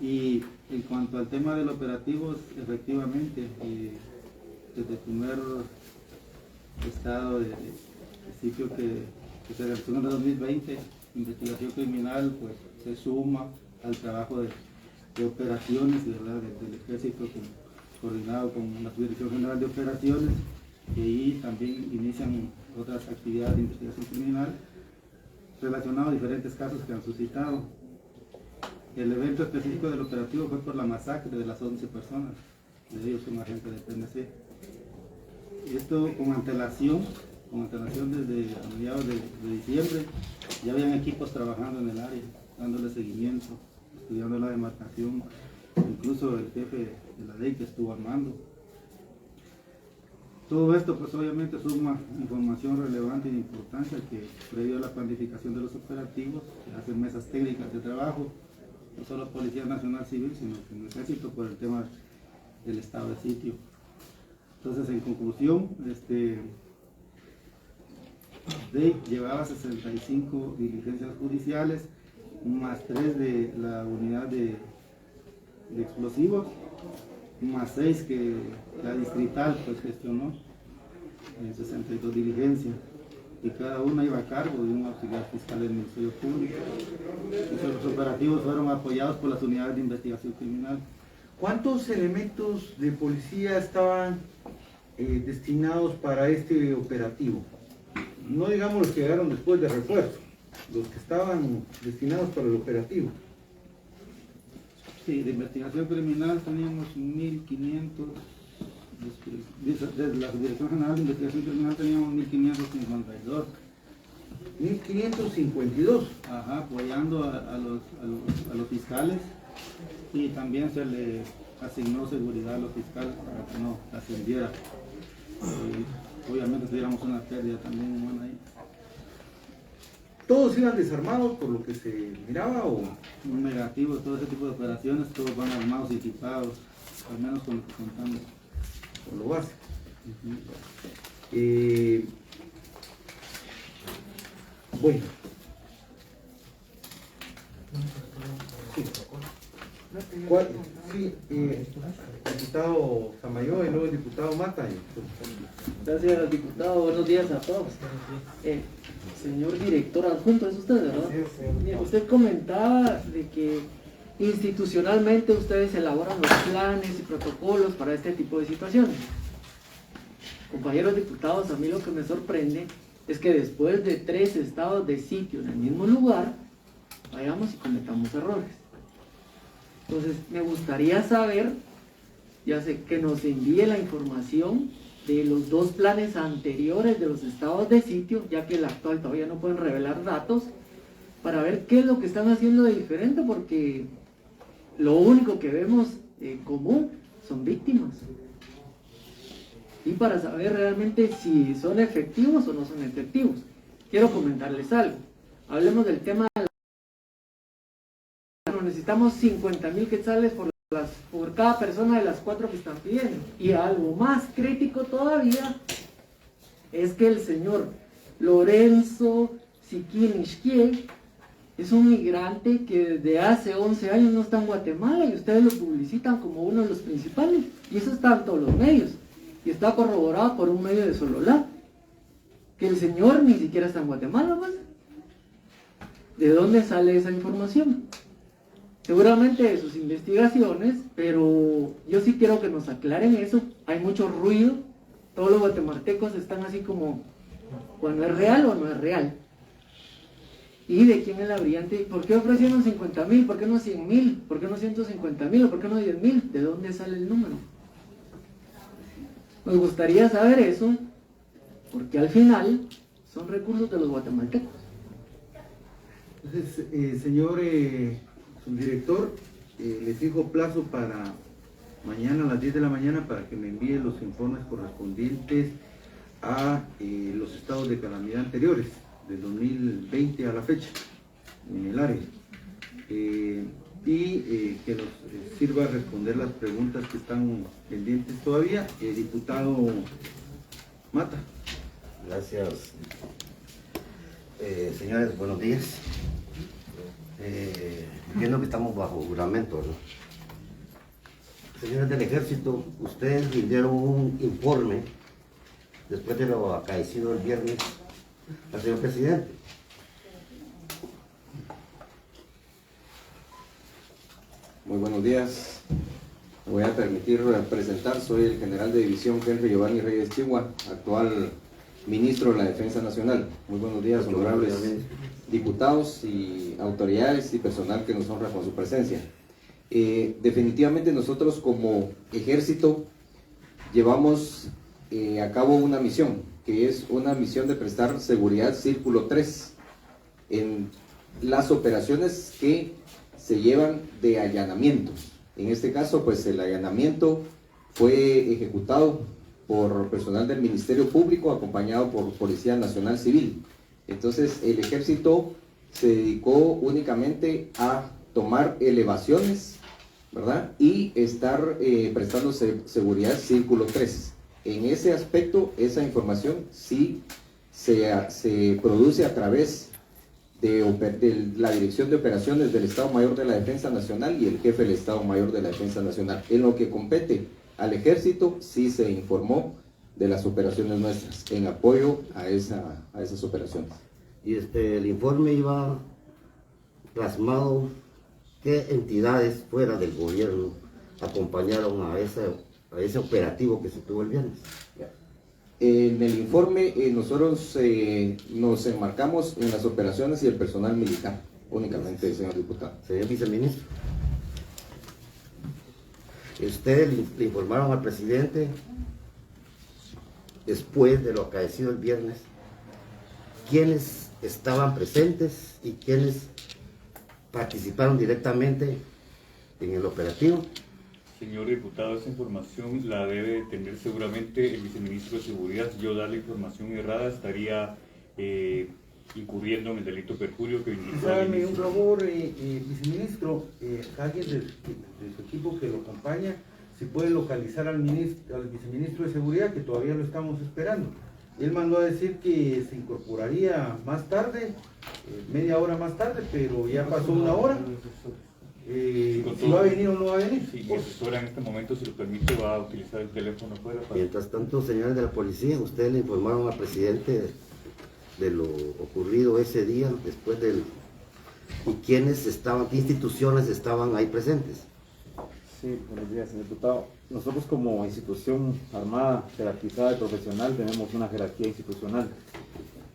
Y en cuanto al tema del operativo, efectivamente, desde el primer estado de sitio que se realizó en el 2020, investigación criminal, pues se suma al trabajo de operaciones, ¿verdad?, del Ejército coordinado con la Dirección General de Operaciones, y ahí también inician otras actividades de investigación criminal relacionadas a diferentes casos que han suscitado. El evento específico del operativo fue por la masacre de las 11 personas, de ellos un agente de PNC. Esto con antelación desde a mediados de diciembre, ya habían equipos trabajando en el área, dándole seguimiento, estudiando la demarcación, incluso el jefe de la ley que estuvo armando. Todo esto pues obviamente suma información relevante y de importancia que previo a la planificación de los operativos se hacen mesas técnicas de trabajo, no solo Policía Nacional Civil, sino que el Ejército por el tema del estado de sitio. Entonces, en conclusión, DEI llevaba 65 diligencias judiciales, más 3 de la unidad de explosivos, más 6 que la distrital pues gestionó en 62 diligencias, y cada una iba a cargo de un auxiliar fiscal del Ministerio Público. Los operativos fueron apoyados por las unidades de investigación criminal. ¿Cuántos elementos de policía estaban destinados para este operativo? No digamos los que llegaron después de refuerzo, los que estaban destinados para el operativo. Sí, de investigación criminal teníamos 1.500, desde la Dirección General de Investigación Criminal teníamos 1.552. 1.552. Ajá, apoyando a los fiscales, y también se le asignó seguridad a los fiscales para que no ascendiera. Obviamente tuviéramos una pérdida también humana ahí. ¿Todos iban desarmados por lo que se miraba o...? Un negativo, todo ese tipo de operaciones, todos van armados y equipados, al menos con lo que contamos. Por lo básico. Bueno. Sí, diputado Samayoa y luego el diputado Mata. Gracias, diputado. Buenos días a todos. Señor director adjunto, es usted, ¿verdad? Bien, usted comentaba de que institucionalmente ustedes elaboran los planes y protocolos para este tipo de situaciones. Compañeros diputados, a mí lo que me sorprende es que después de 3 estados de sitio en el mismo lugar, vayamos y cometamos errores. Entonces, me gustaría saber, ya sé, que nos envíe la información de los 2 planes anteriores de los estados de sitio, ya que el actual todavía no pueden revelar datos, para ver qué es lo que están haciendo de diferente, porque lo único que vemos en común son víctimas. Y para saber realmente si son efectivos o no son efectivos. Quiero comentarles algo. Hablemos del tema de necesitamos 50,000 quetzales por cada persona de las 4 que están pidiendo. Y algo más crítico todavía es que el señor Lorenzo Siquín Ixquié es un migrante que desde hace 11 años no está en Guatemala y ustedes lo publicitan como uno de los principales. Y eso está en todos los medios. Y está corroborado por un medio de Sololá. Que el señor ni siquiera está en Guatemala, pues. ¿De dónde sale esa información? Seguramente de sus investigaciones, pero yo sí quiero que nos aclaren eso. Hay mucho ruido. Todos los guatemaltecos están así como, bueno, ¿es real o no es real? ¿Y de quién es la brillante? ¿Por qué ofrecieron 50,000? ¿Por qué no 100,000? ¿Por qué no 150,000? ¿O por qué no 10,000? ¿De dónde sale el número? Nos gustaría saber eso, porque al final son recursos de los guatemaltecos. Entonces, señor subdirector, le fijo plazo para mañana a las 10 de la mañana para que me envíe los informes correspondientes a los estados de calamidad anteriores, del 2020 a la fecha, en el área. Y que nos sirva a responder las preguntas que están pendientes todavía. Diputado Mata. Gracias. Señores, buenos días. Entiendo que estamos bajo juramento, ¿no? Señores del Ejército, ustedes rindieron un informe después de lo acaecido el viernes al señor presidente. Muy buenos días. Me voy a permitir presentar, soy el general de división Henry Giovanni Reyes Chigua, actual ministro de la Defensa Nacional. Muy buenos días, honorables diputados y autoridades y personal que nos honra con su presencia. Definitivamente nosotros como ejército llevamos a cabo una misión, que es una misión de prestar seguridad Círculo 3 en las operaciones que se llevan de allanamientos. En este caso, pues el allanamiento fue ejecutado por personal del Ministerio Público acompañado por Policía Nacional Civil. Entonces el ejército se dedicó únicamente a tomar elevaciones, ¿verdad? Y estar prestando seguridad Círculo 3. En ese aspecto, esa información sí se produce a través de la Dirección de Operaciones del Estado Mayor de la Defensa Nacional y el jefe del Estado Mayor de la Defensa Nacional. En lo que compete al ejército, sí se informó de las operaciones nuestras, en apoyo a esas operaciones. Y el informe iba plasmado qué entidades fuera del gobierno acompañaron a ese operativo que se tuvo el viernes. En el informe nosotros nos enmarcamos en las operaciones y el personal militar, únicamente, señor diputado. Señor viceministro, ustedes le informaron al presidente después de lo acaecido el viernes quiénes estaban presentes y quiénes participaron directamente en el operativo. Señor diputado, esa información la debe tener seguramente el viceministro de Seguridad. Si yo dar la información errada estaría incurriendo en el delito de perjurio que indicó. Hágame un favor, viceministro, alguien de su equipo que lo acompaña, si puede localizar al viceministro de Seguridad, que todavía lo estamos esperando. Él mandó a decir que se incorporaría más tarde, media hora más tarde, pero ya pasó una hora. Si va a venir o no va a venir. Sí, mi asesora en este momento, si lo permite, va a utilizar el teléfono fuera. Mientras tanto, señores de la policía, ustedes le informaron al presidente de lo ocurrido ese día, después del... ¿Y quiénes estaban, qué instituciones estaban ahí presentes? Sí, buenos días, señor diputado. Nosotros como institución armada, jerarquizada y profesional tenemos una jerarquía institucional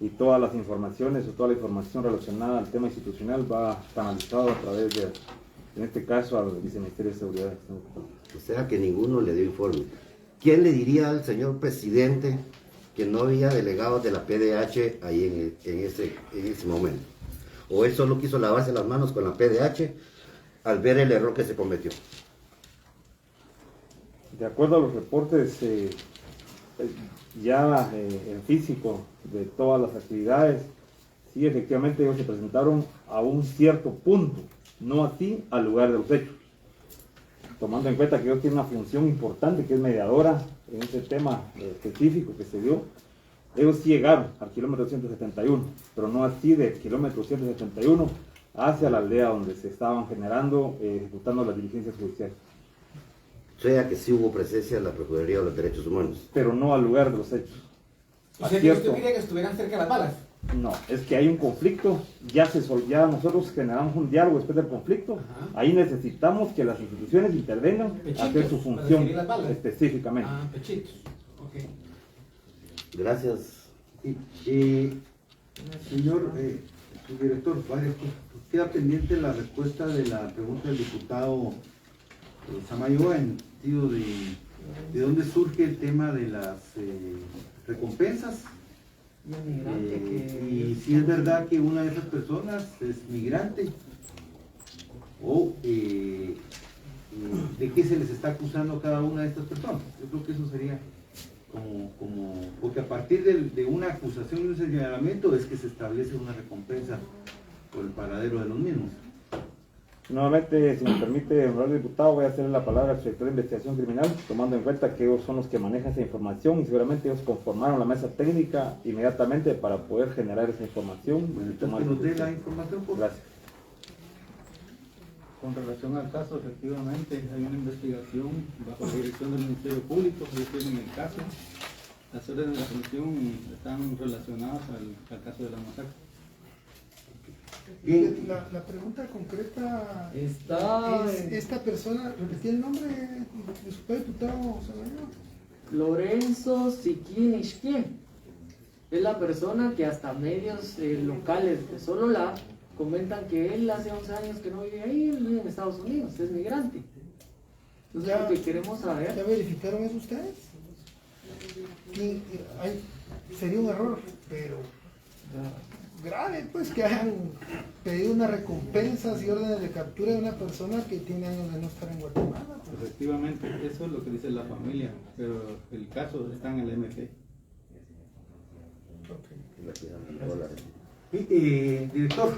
y todas las informaciones o toda la información relacionada al tema institucional va canalizado a través de, en este caso, al Viceministerio de Seguridad. O sea que ninguno le dio informe. ¿Quién le diría al señor presidente que no había delegados de la PDH ahí en ese momento? ¿O él solo quiso lavarse las manos con la PDH al ver el error que se cometió? De acuerdo a los reportes en físico de todas las actividades, sí, efectivamente ellos se presentaron a un cierto punto no así al lugar de los hechos. Tomando en cuenta que ellos tienen una función importante que es mediadora en ese tema específico que se dio, ellos sí llegaron al kilómetro 171, pero no así del kilómetro 171 hacia la aldea donde se estaban generando, ejecutando las diligencias judiciales. O sea que sí hubo presencia de la Procuraduría de los Derechos Humanos. Pero no al lugar de los hechos. O sea que usted quería que estuvieran cerca de las balas. No, es que hay un conflicto, ya nosotros generamos un diálogo después del conflicto. Ajá. Ahí necesitamos que las instituciones intervengan a hacer su función específicamente. Ah, pechitos. Okay. Gracias. Señor subdirector, queda pendiente la respuesta de la pregunta del diputado Samayoa en el sentido de dónde surge el tema de las recompensas. Y si es verdad que una de esas personas es migrante o de qué se les está acusando a cada una de estas personas. Yo creo que eso sería porque a partir de una acusación y un señalamiento es que se establece una recompensa por el paradero de los mismos. Nuevamente, si me permite, honorable diputado, voy a hacerle la palabra al sector de investigación criminal, tomando en cuenta que ellos son los que manejan esa información y seguramente ellos conformaron la mesa técnica inmediatamente para poder generar esa información. Bueno, entonces que nos dé la información, por Gracias. Con relación al caso, efectivamente, hay una investigación bajo la dirección del Ministerio Público, ellos tienen el caso. Las órdenes de la comisión están relacionadas al caso de la masacre. La pregunta concreta está es esta persona, repetí el nombre de su diputado Lorenzo Siquín Ishquien. Es la persona que hasta medios locales de Sololá comentan que él hace 11 años que no vive ahí, él vive en Estados Unidos, es migrante. Entonces lo que queremos saber... ¿Ya verificaron eso ustedes? Sería un error, pero grave, pues, que hayan pedido unas recompensas y órdenes de captura de una persona que tiene años de no estar en Guatemala. Pues. Efectivamente, eso es lo que dice la familia, pero el caso está en el MP. Director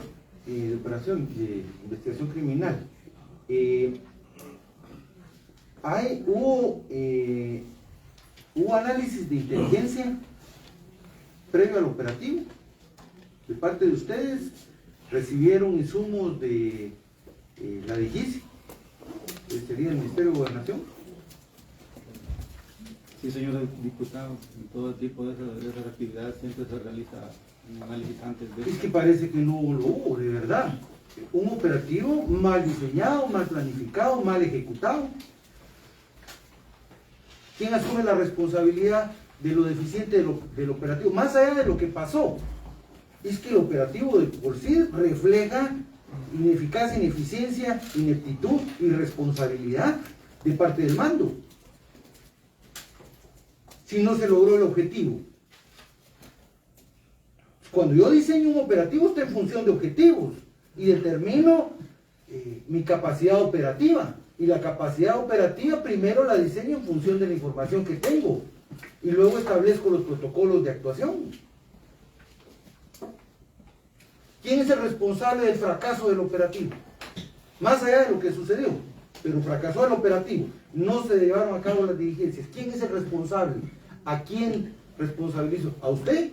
de Operación de Investigación Criminal, ¿hubo análisis de inteligencia previo al operativo? De parte de ustedes, ¿recibieron insumos de la DIGIS, que sería el Ministerio de Gobernación? Sí, señor diputado, en todo tipo de esas actividades siempre se realiza un análisis antes de... Es que parece que no lo hubo, de verdad. Un operativo mal diseñado, mal planificado, mal ejecutado. ¿Quién asume la responsabilidad de lo deficiente del operativo? Más allá de lo que pasó, es que el operativo de por sí refleja ineficacia, ineficiencia, ineptitud, irresponsabilidad de parte del mando. Si no se logró el objetivo. Cuando yo diseño un operativo, está en función de objetivos y determino mi capacidad operativa. Y la capacidad operativa primero la diseño en función de la información que tengo y luego establezco los protocolos de actuación. ¿Quién es el responsable del fracaso del operativo? Más allá de lo que sucedió, pero fracasó el operativo, no se llevaron a cabo las diligencias. ¿Quién es el responsable? ¿A quién responsabilizo? ¿A usted?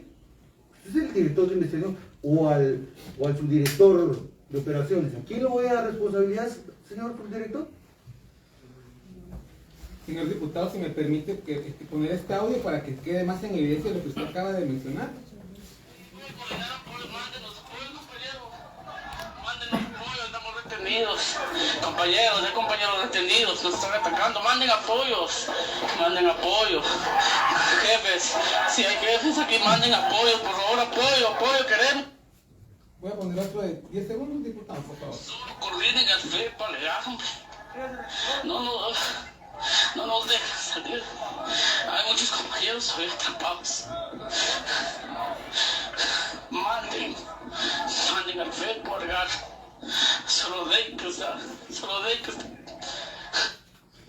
¿Usted es el director de investigación o al subdirector de operaciones? ¿A quién le voy a dar responsabilidad, señor subdirector? Señor diputado, si me permite poner este audio para que quede más en evidencia lo que usted acaba de mencionar. Compañeros, hay compañeros detenidos, nos están atacando, manden apoyos, jefes, si hay jefes aquí, manden apoyos, por favor, apoyo, queremos. Voy a poner otro de 10 segundos, diputado, por favor. Coordinen el FEP, no nos dejen salir, hay muchos compañeros hoy atrapados. Manden al FEP, por regar. Solo de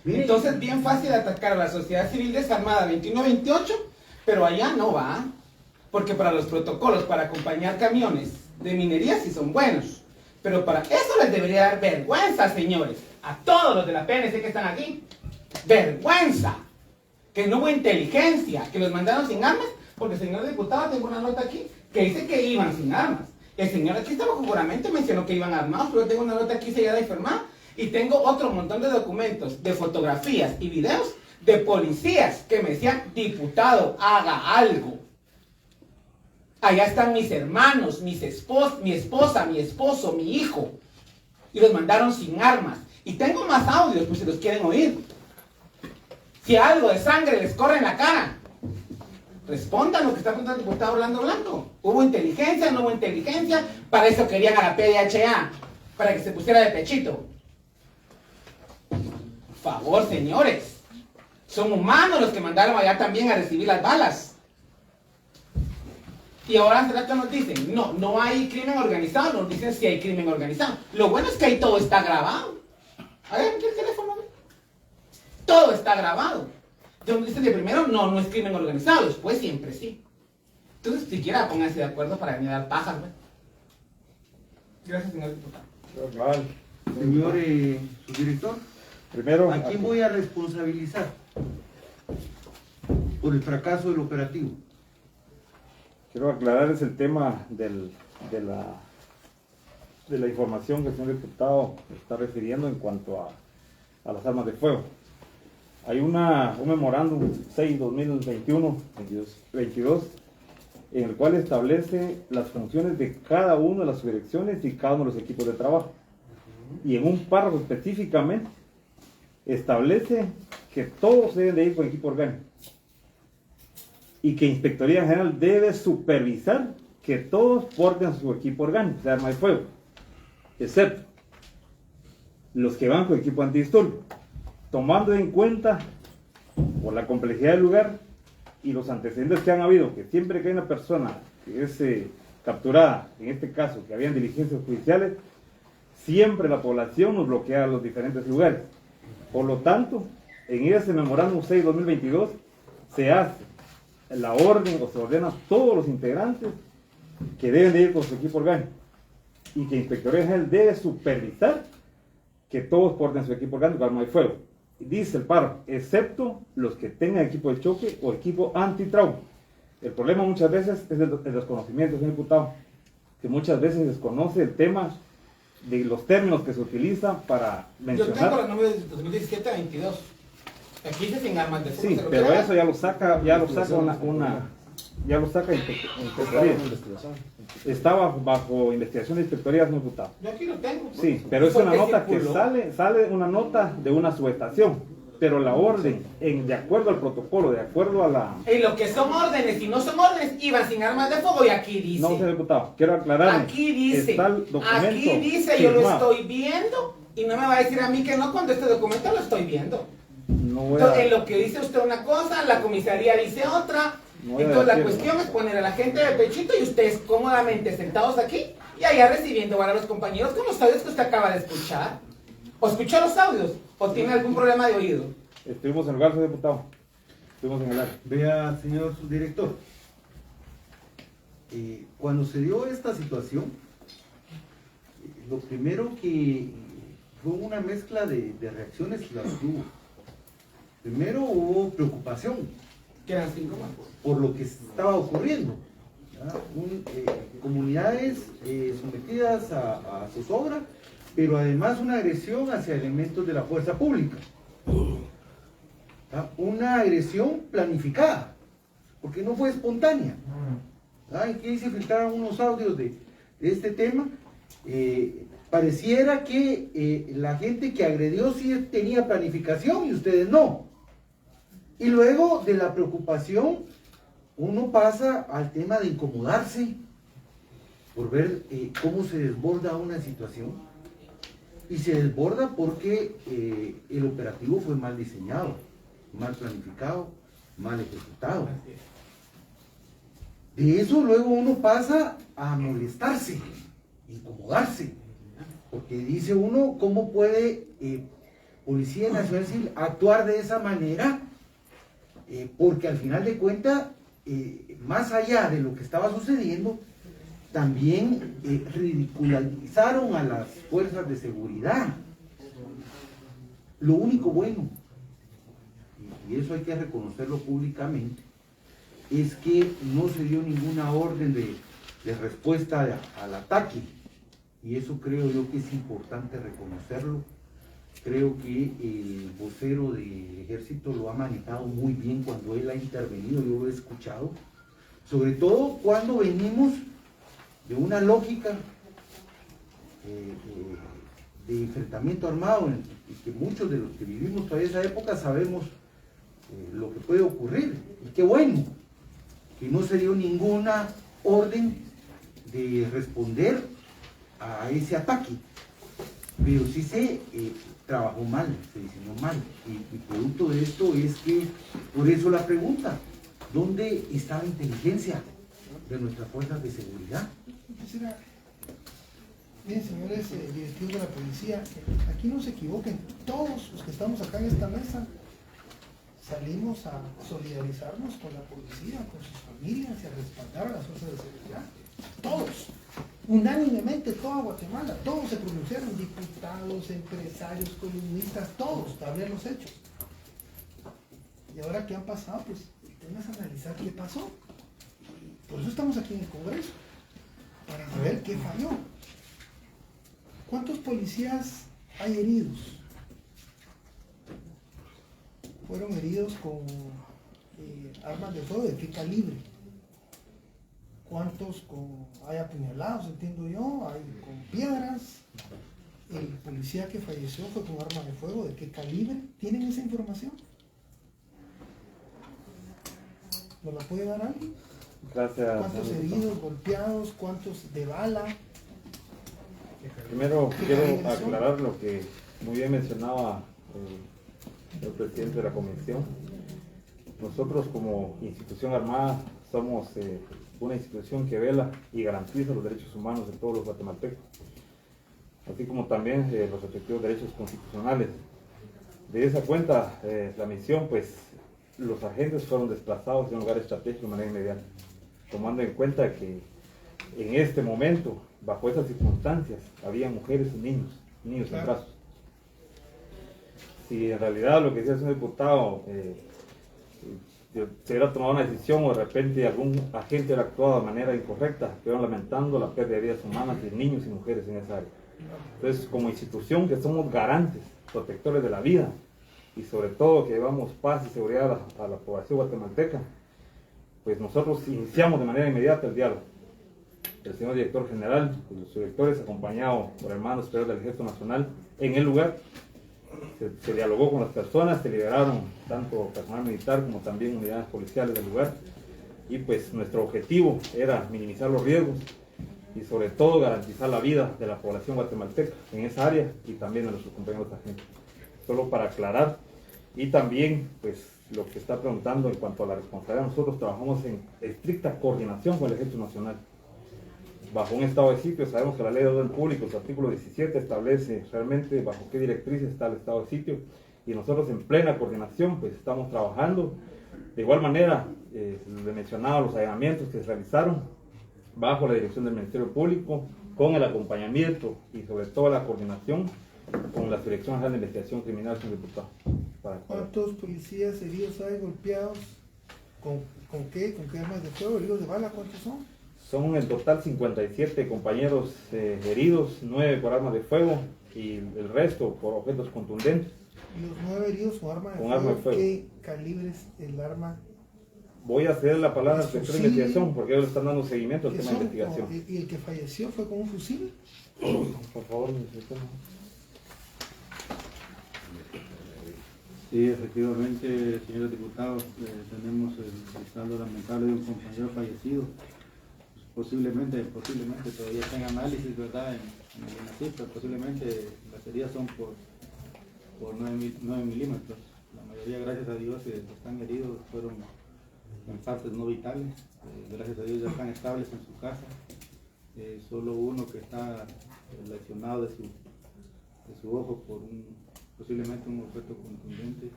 que Entonces, bien fácil atacar a la sociedad civil desarmada 21-28, pero allá no va, porque para los protocolos para acompañar camiones de minería sí son buenos, Pero para eso les debería dar vergüenza, señores, a todos los de la PNC que están aquí. Vergüenza. Que no hubo inteligencia, que los mandaron sin armas, porque el señor diputado, tengo una nota aquí, que dice que iban sin armas. El señor aquí estaba juramento mencionó que iban armados, pero yo tengo una nota aquí sellada y firmada, y tengo otro montón de documentos, de fotografías y videos de policías que me decían, diputado, haga algo. Allá están mis hermanos, mi esposa, mi esposo, mi hijo, y los mandaron sin armas. Y tengo más audios, pues si los quieren oír. Si algo de sangre les corre en la cara, respondan lo que está preguntando el diputado Orlando Blanco. ¿Hubo inteligencia? ¿No hubo inteligencia? Para eso querían a la PDHA, para que se pusiera de pechito. Por favor, señores, son humanos los que mandaron allá también a recibir las balas. Y ahora hace rato nos dicen, no hay crimen organizado, nos dicen si hay crimen organizado. Lo bueno es que ahí todo está grabado. A ver, aquí el teléfono. Todo está grabado. Entonces dicen de primero, no es crimen organizado, después siempre sí. Entonces, siquiera pónganse de acuerdo para venir a dar pajas, ¿no? Gracias, señor diputado. Señor subdirector, primero, ¿a quién voy a responsabilizar por el fracaso del operativo? Quiero aclararles el tema de la información que el señor diputado está refiriendo en cuanto a las armas de fuego. Hay un memorándum 6/2021-22 en el cual establece las funciones de cada una de las subdirecciones y cada uno de los equipos de trabajo. Y en un párrafo específicamente establece que todos deben de ir con equipo orgánico y que Inspectoría General debe supervisar que todos porten su equipo orgánico de arma de fuego, excepto los que van con equipo antidisturbios, tomando en cuenta por la complejidad del lugar y los antecedentes que han habido, que siempre que hay una persona que es capturada, en este caso que habían diligencias judiciales, siempre la población nos bloquea los diferentes lugares. Por lo tanto, en ese memorándum 6/2022 se hace la orden o se ordena a todos los integrantes que deben de ir con su equipo orgánico y que Inspectoría General debe supervisar que todos porten su equipo orgánico de arma de fuego. Dice el párrafo, excepto los que tengan equipo de choque o equipo antitrauma. El problema muchas veces es el desconocimiento, señor diputado, que muchas veces desconoce el tema de los términos que se utilizan para mencionar. Yo tengo los números de 2017 a 22. Aquí dice sin armas de fuego. Sí, pero eso ya lo saca Inspectoría. Estaba bajo investigación de Inspectoría, señor diputado. Yo aquí lo tengo. Sí, pero es una nota que sale una nota de una subestación, pero la orden, de acuerdo al protocolo, de acuerdo a la... En lo que son órdenes y no son órdenes, iban sin armas de fuego y aquí dice... No, señor diputado, quiero aclarar. Aquí dice, está el documento aquí dice, yo lo estoy viendo y no me va a decir a mí que no cuando este documento lo estoy viendo. Entonces, en lo que dice usted una cosa, la comisaría dice otra. Entonces la cuestión es poner a la gente de pechito y ustedes cómodamente sentados aquí y allá recibiendo a los compañeros con los audios que usted acaba de escuchar. ¿O escuchó los audios? ¿O tiene algún problema de oído? Estuvimos en el lugar, señor diputado. Estuvimos en el área. Vea, señor subdirector, cuando se dio esta situación, lo primero que fue una mezcla de reacciones las tuvo. Primero hubo preocupación por lo que estaba ocurriendo. Comunidades sometidas a zozobra, pero además una agresión hacia elementos de la fuerza pública. Una agresión planificada, porque no fue espontánea. Aquí se filtraron unos audios de este tema. Pareciera que la gente que agredió sí tenía planificación y ustedes no. Y luego de la preocupación, uno pasa al tema de incomodarse por ver cómo se desborda una situación. Y se desborda porque el operativo fue mal diseñado, mal planificado, mal ejecutado. De eso luego uno pasa a molestarse, incomodarse, porque dice uno, ¿cómo puede Policía Nacional Civil actuar de esa manera? Porque al final de cuentas, más allá de lo que estaba sucediendo, también ridiculizaron a las fuerzas de seguridad. Lo único bueno, y eso hay que reconocerlo públicamente, es que no se dio ninguna orden de respuesta al ataque, y eso creo yo que es importante reconocerlo. Creo que el vocero del ejército lo ha manejado muy bien cuando él ha intervenido, yo lo he escuchado, sobre todo cuando venimos de una lógica de enfrentamiento armado, y que muchos de los que vivimos todavía esa época sabemos lo que puede ocurrir. Y qué bueno que no se dio ninguna orden de responder a ese ataque, pero sí se trabajó mal, se diseñó mal, y producto de esto es que, por eso la pregunta, ¿dónde está la inteligencia de nuestras fuerzas de seguridad? Bien, señores directivos de la policía, aquí no se equivoquen, todos los que estamos acá en esta mesa salimos a solidarizarnos con la policía, con sus familias y a respaldar a las fuerzas de seguridad. Todos, unánimemente, toda Guatemala, todos se pronunciaron, diputados, empresarios, columnistas, todos, hablan los hechos. Y ahora que han pasado, pues el tema es analizar qué pasó. Por eso estamos aquí en el Congreso, para saber qué falló. ¿Cuántos policías hay heridos? Fueron heridos con armas de fuego, ¿de qué calibre? ¿Cuántos hay apuñalados, entiendo yo? ¿Hay con piedras? ¿El policía que falleció fue con arma de fuego, de qué calibre? ¿Tienen esa información? ¿Nos la puede dar alguien? Gracias. ¿Cuántos heridos, golpeados, cuántos de bala? Primero quiero aclarar lo que muy bien mencionaba el presidente de la comisión. Nosotros como institución armada somos una institución que vela y garantiza los derechos humanos de todos los guatemaltecos, así como también los respectivos derechos constitucionales. De esa cuenta, la misión, pues los agentes fueron desplazados de un lugar estratégico de manera inmediata, tomando en cuenta que en este momento, bajo esas circunstancias, había mujeres y niños en brazos. Si en realidad lo que decía el señor diputado se hubiera tomado una decisión o de repente algún agente hubiera actuado de manera incorrecta, estuvieron lamentando la pérdida de vidas humanas de niños y mujeres en esa área. Entonces, como institución que somos garantes, protectores de la vida, y sobre todo que llevamos paz y seguridad a la población guatemalteca, pues nosotros iniciamos de manera inmediata el diálogo. El señor director general y los directores, acompañado por el mando superior del Ejército Nacional, en el lugar, se dialogó con las personas, se liberaron tanto personal militar como también unidades policiales del lugar, y pues nuestro objetivo era minimizar los riesgos y sobre todo garantizar la vida de la población guatemalteca en esa área y también de nuestros compañeros agentes. Solo para aclarar, y también pues lo que está preguntando en cuanto a la responsabilidad, nosotros trabajamos en estricta coordinación con el Ejército Nacional. Bajo un estado de sitio, sabemos que la ley de orden público, su artículo 17, establece realmente bajo qué directrices está el estado de sitio, y nosotros en plena coordinación pues estamos trabajando. De igual manera, le mencionaba los allanamientos que se realizaron bajo la dirección del Ministerio Público, con el acompañamiento y sobre todo la coordinación con la Dirección General de Investigación Criminal, señor diputado. ¿Cuántos policías heridos hay, golpeados? ¿Con qué? ¿Con qué armas de fuego? ¿Heridos de bala? ¿Cuántos son? Son en total 57 compañeros heridos, 9 por armas de fuego y el resto por objetos contundentes. ¿Y los 9 heridos con arma de fuego? ¿Qué calibre es el arma? Voy a ceder la palabra al sector de investigación porque ellos están dando seguimiento al tema de investigación. ¿Y el que falleció fue con un fusil? Por favor, necesito. Sí, efectivamente, señores diputados, tenemos el saldo lamentable de un compañero fallecido. Posiblemente todavía está en análisis, ¿verdad? En la cifra, posiblemente las heridas son por 9 milímetros. La mayoría, gracias a Dios, que están heridos fueron en partes no vitales. Gracias a Dios ya están estables en su casa. Solo uno que está lesionado de su ojo por posiblemente un objeto contundente.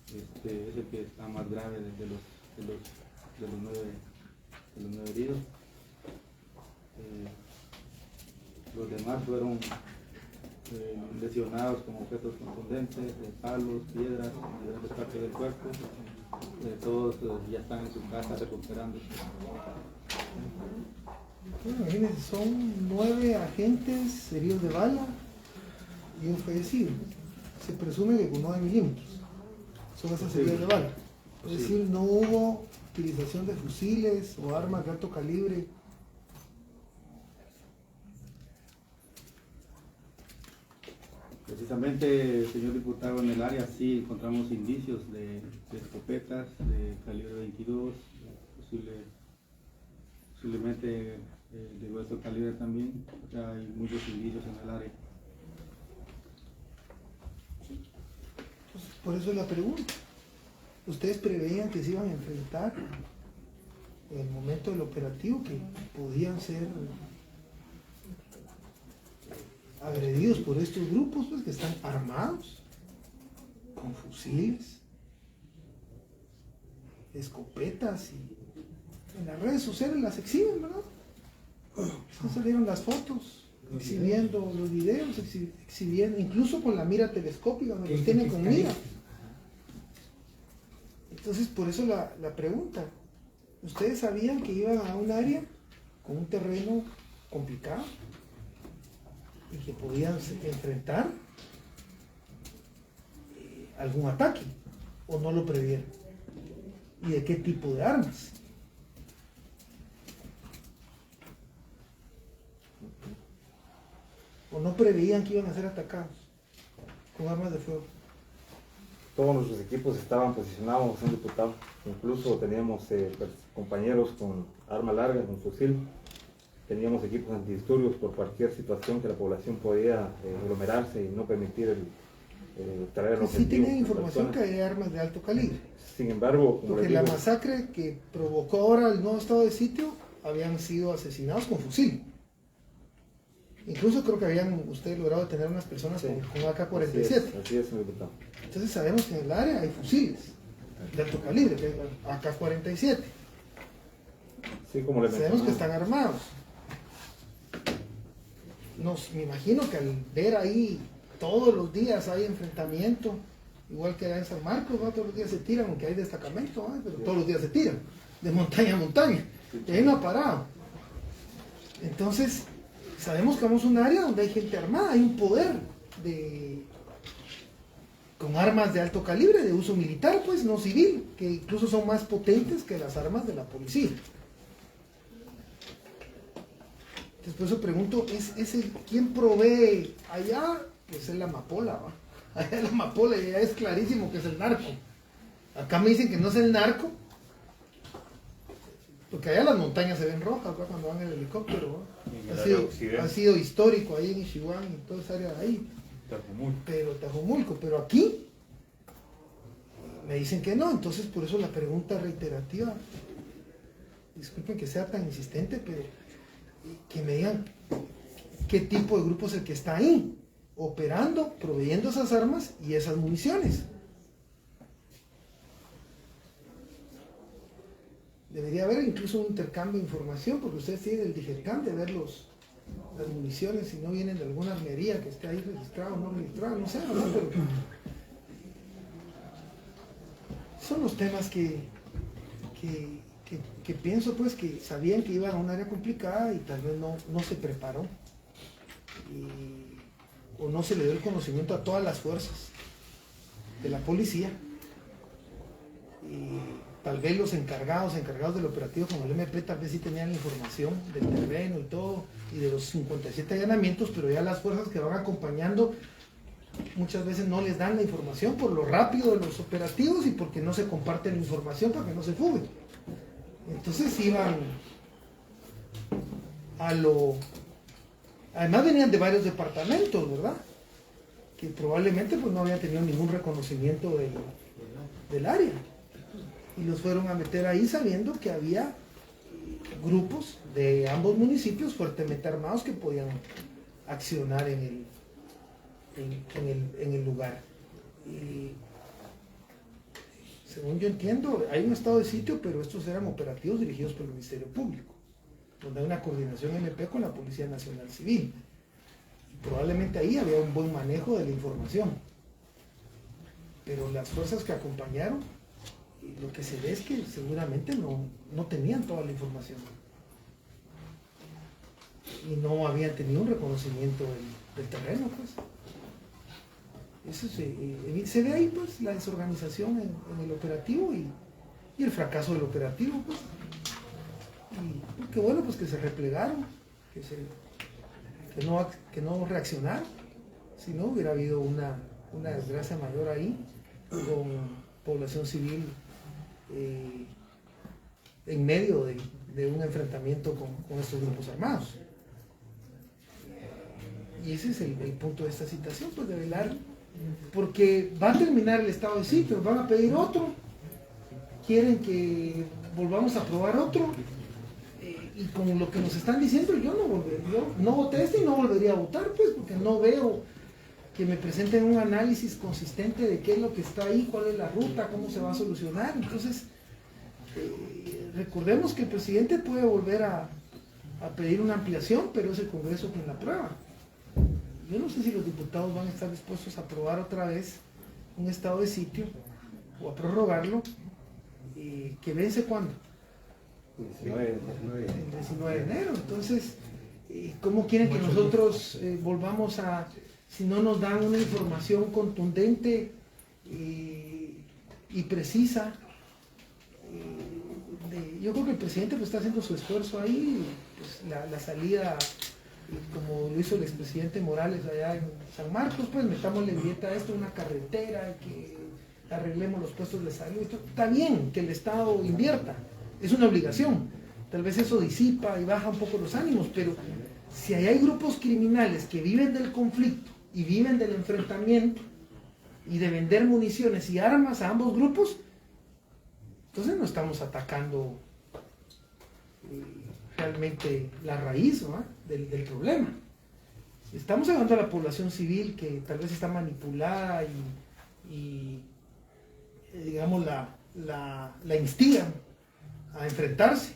Es el que está más grave de los 9 heridos. Los demás fueron lesionados con objetos contundentes, palos, piedras, en diferentes partes del cuerpo. Todos ya están en su casa recuperándose. Bueno, imagínense, son 9 agentes heridos de bala y un fallecido. Se presume que con 9 milímetros son esas heridas de bala. Es decir, no hubo utilización de fusiles o armas de alto calibre. Precisamente, señor diputado, en el área sí encontramos indicios de escopetas de calibre 22, posiblemente de grueso calibre también. O sea, hay muchos indicios en el área. Pues, por eso es la pregunta. ¿Ustedes preveían que se iban a enfrentar en el momento del operativo, que podían ser agredidos por estos grupos, pues, que están armados con fusiles, escopetas, y en las redes sociales las exhiben, ¿verdad? Entonces salieron las fotos exhibiendo los videos, exhibiendo, incluso con la mira telescópica, donde los tienen con mira. Entonces, por eso la pregunta, ¿ustedes sabían que iban a un área con un terreno complicado y que podían enfrentar algún ataque, o no lo previeron? ¿Y de qué tipo de armas? ¿O no preveían que iban a ser atacados con armas de fuego? Todos nuestros equipos estaban posicionados, señor diputado. Incluso teníamos compañeros con arma larga, con fusil. Teníamos equipos antidisturbios por cualquier situación que la población podía aglomerarse y no permitir traer los sí tienen información que hay armas de alto calibre. Sin embargo, como porque la masacre que provocó ahora el nuevo estado de sitio, habían sido asesinados con fusil. Incluso creo que habían ustedes logrado detener unas personas con AK-47. Así es, señor diputado. Entonces sabemos que en el área hay fusiles de alto calibre, que AK-47. Sí, como le sabemos que están armados. Me imagino que al ver ahí todos los días hay enfrentamiento, igual que en San Marcos, ¿no? Todos los días se tiran, aunque hay destacamento, ¿no? Pero todos los días se tiran, de montaña a montaña, y ahí no ha parado. Entonces, sabemos que vamos a un área donde hay gente armada, hay un poder con armas de alto calibre, de uso militar, pues no civil, que incluso son más potentes que las armas de la policía. Después yo pregunto, ¿quién provee allá? Pues es la amapola, ¿va? Allá es la amapola y allá es clarísimo que es el narco. Acá me dicen que no es el narco, porque allá las montañas se ven rojas, ¿va? Cuando van en el helicóptero, ¿va? Ha sido histórico ahí en Ixihuán y toda esa área de ahí. Tajumulco, pero aquí me dicen que no, entonces por eso la pregunta reiterativa, disculpen que sea tan insistente, pero que me digan qué tipo de grupo es el que está ahí, operando, proveyendo esas armas y esas municiones. Debería haber incluso un intercambio de información, porque ustedes tienen el digercam de ver las municiones, si no vienen de alguna armería que esté ahí registrado o no registrado, no sé, ¿no? Pero son los temas que pienso, pues, que sabían que iban a un área complicada y tal vez no se preparó o no se le dio el conocimiento a todas las fuerzas de la policía. Y tal vez los encargados del operativo como el MP tal vez sí tenían la información del terreno y todo, y de los 57 allanamientos, pero ya las fuerzas que van acompañando muchas veces no les dan la información por lo rápido de los operativos y porque no se comparte la información para que no se fuguen. Entonces iban además venían de varios departamentos, ¿verdad? Que probablemente pues no habían tenido ningún reconocimiento del área. Y los fueron a meter ahí sabiendo que había grupos de ambos municipios fuertemente armados que podían accionar en el lugar. Y según yo entiendo, hay un estado de sitio, pero estos eran operativos dirigidos por el Ministerio Público. donde hay una coordinación MP con la Policía Nacional Civil. Y probablemente ahí había un buen manejo de la información. Pero las fuerzas que acompañaron, lo que se ve es que seguramente no tenían toda la información. Y no habían tenido un reconocimiento del terreno, pues. Eso se ve ahí, pues, la desorganización en el operativo y el fracaso del operativo, pues. Y qué bueno, pues, que se replegaron, que no reaccionaron. Si no, hubiera habido una desgracia mayor ahí, con población civil en medio de un enfrentamiento con estos grupos armados. Y ese es el punto de esta citación, pues, de velar, porque va a terminar el estado de sitio, van a pedir otro, quieren que volvamos a aprobar otro, y con lo que nos están diciendo, yo no voté y no volvería a votar, pues, porque no veo que me presenten un análisis consistente de qué es lo que está ahí, cuál es la ruta, cómo se va a solucionar. Entonces, recordemos que el presidente puede volver a pedir una ampliación, pero es el Congreso quien la aprueba. Yo no sé si los diputados van a estar dispuestos a aprobar otra vez un estado de sitio o a prorrogarlo, que vence ¿cuándo? El 19 de enero. Entonces, ¿cómo quieren que nosotros volvamos a, si no nos dan una información contundente y precisa? Yo creo que el presidente pues está haciendo su esfuerzo ahí, pues la salida, como lo hizo el expresidente Morales allá en San Marcos, pues metámosle billete a esto, una carretera, que arreglemos los puestos de salud. Está bien que el Estado invierta, es una obligación. Tal vez eso disipa y baja un poco los ánimos, pero si hay grupos criminales que viven del conflicto y viven del enfrentamiento y de vender municiones y armas a ambos grupos, entonces no estamos atacando realmente la raíz, ¿no?, del problema. Estamos hablando a la población civil que tal vez está manipulada y digamos, la instigan a enfrentarse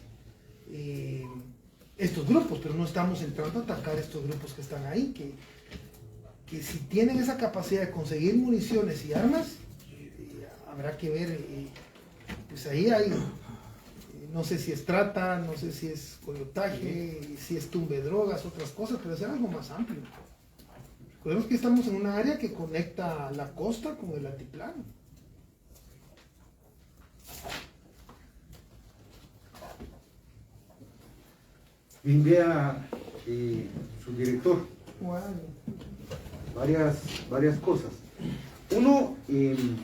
estos grupos, pero no estamos entrando a atacar estos grupos que están ahí, que si tienen esa capacidad de conseguir municiones y armas, habrá que ver, pues ahí hay, no sé si es trata, no sé si es coyotaje, si es tumbe de drogas, otras cosas, pero es algo más amplio. Recordemos que estamos en una área que conecta la costa con el altiplano. Bien, vea, su director, varias cosas. Uno, el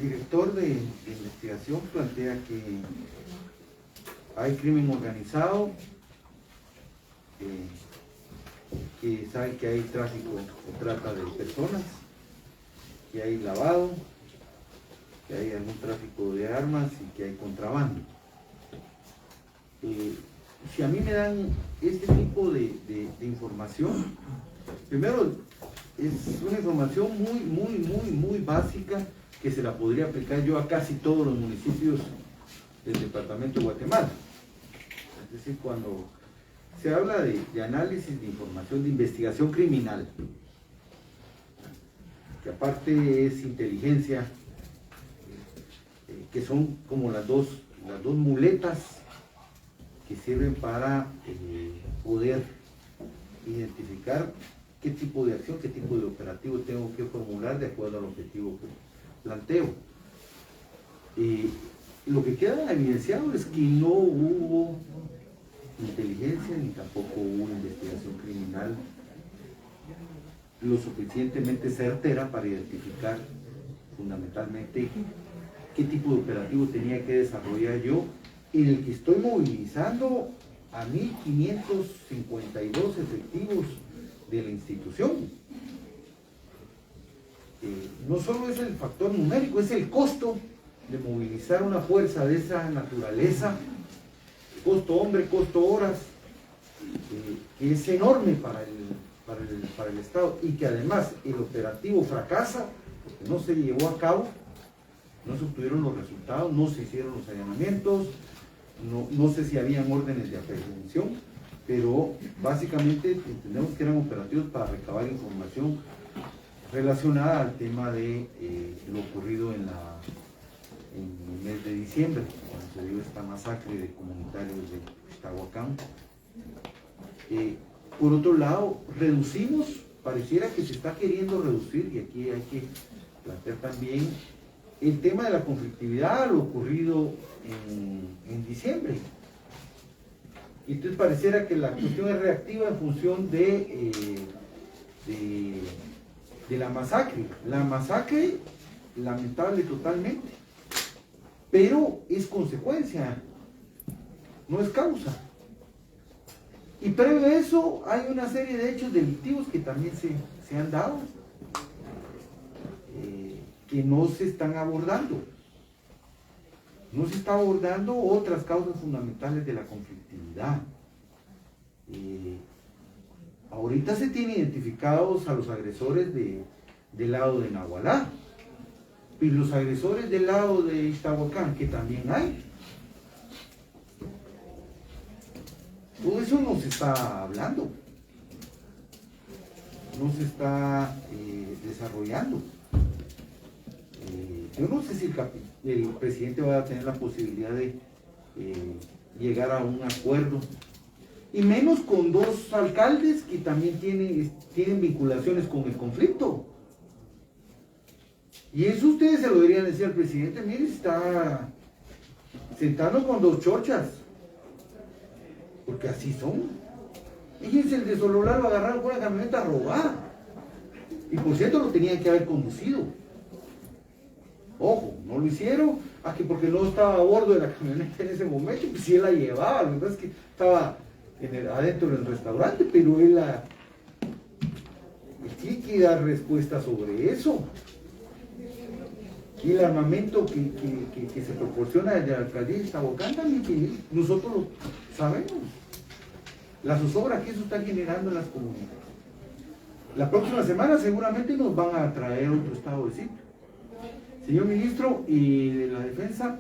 director de investigación plantea que hay crimen organizado, que sabe que hay tráfico o trata de personas, que hay lavado, que hay algún tráfico de armas y que hay contrabando. Si a mí me dan este tipo de información, primero es una información muy básica que se la podría aplicar yo a casi todos los municipios del departamento de Guatemala. Es decir, cuando se habla de análisis de información, de investigación criminal, que aparte es inteligencia, que son como las dos muletas que sirven para poder identificar qué tipo de acción, qué tipo de operativo tengo que formular de acuerdo al objetivo que planteo. Lo que queda evidenciado es que no hubo inteligencia ni tampoco hubo investigación criminal lo suficientemente certera para identificar fundamentalmente qué tipo de operativo tenía que desarrollar yo, en el que estoy movilizando a 1.552 efectivos de la institución. No solo es el factor numérico, es el costo de movilizar una fuerza de esa naturaleza, costo hombre, costo horas, que es enorme para el Estado, y que además el operativo fracasa porque no se llevó a cabo No se obtuvieron los resultados, no se hicieron los allanamientos, no sé si habían órdenes de aprehensión, pero básicamente entendemos que eran operativos para recabar información relacionada al tema de lo ocurrido en el mes de diciembre, cuando se dio esta masacre de comunitarios de Ixtahuacán. Por otro lado, reducimos, pareciera que se está queriendo reducir, y aquí hay que plantear también el tema de la conflictividad, lo ocurrido en diciembre. Entonces pareciera que la cuestión es reactiva en función de la masacre. La masacre, lamentable totalmente, pero es consecuencia, no es causa. Y previo a eso hay una serie de hechos delictivos que también se han dado, que no se están abordando. No se está abordando otras causas fundamentales de la conflictividad. Ahorita se tienen identificados a los agresores del lado de Nagualá, y los agresores del lado de Ixtahuacán, que también hay. Todo eso no se está hablando, no se está desarrollando. Yo no sé si el presidente va a tener la posibilidad de llegar a un acuerdo, y menos con dos alcaldes que también tienen vinculaciones con el conflicto. Y eso ustedes se lo deberían decir al presidente: mire, está sentando con dos chorchas, porque así son. Fíjense, el de Sololá lo agarraron con una camioneta robada, y por cierto lo tenían que haber conducido. Ojo, no lo hicieron, que porque no estaba a bordo de la camioneta en ese momento, pues sí él la llevaba, lo que pasa es que estaba adentro del restaurante, pero él tiene que dar respuesta sobre eso. Y el armamento que se proporciona desde la alcaldía de Ixtahuacán también, nosotros lo sabemos, la zozobra que eso está generando en las comunidades. La próxima semana seguramente nos van a traer otro estado de sitio. Señor ministro, y de la defensa,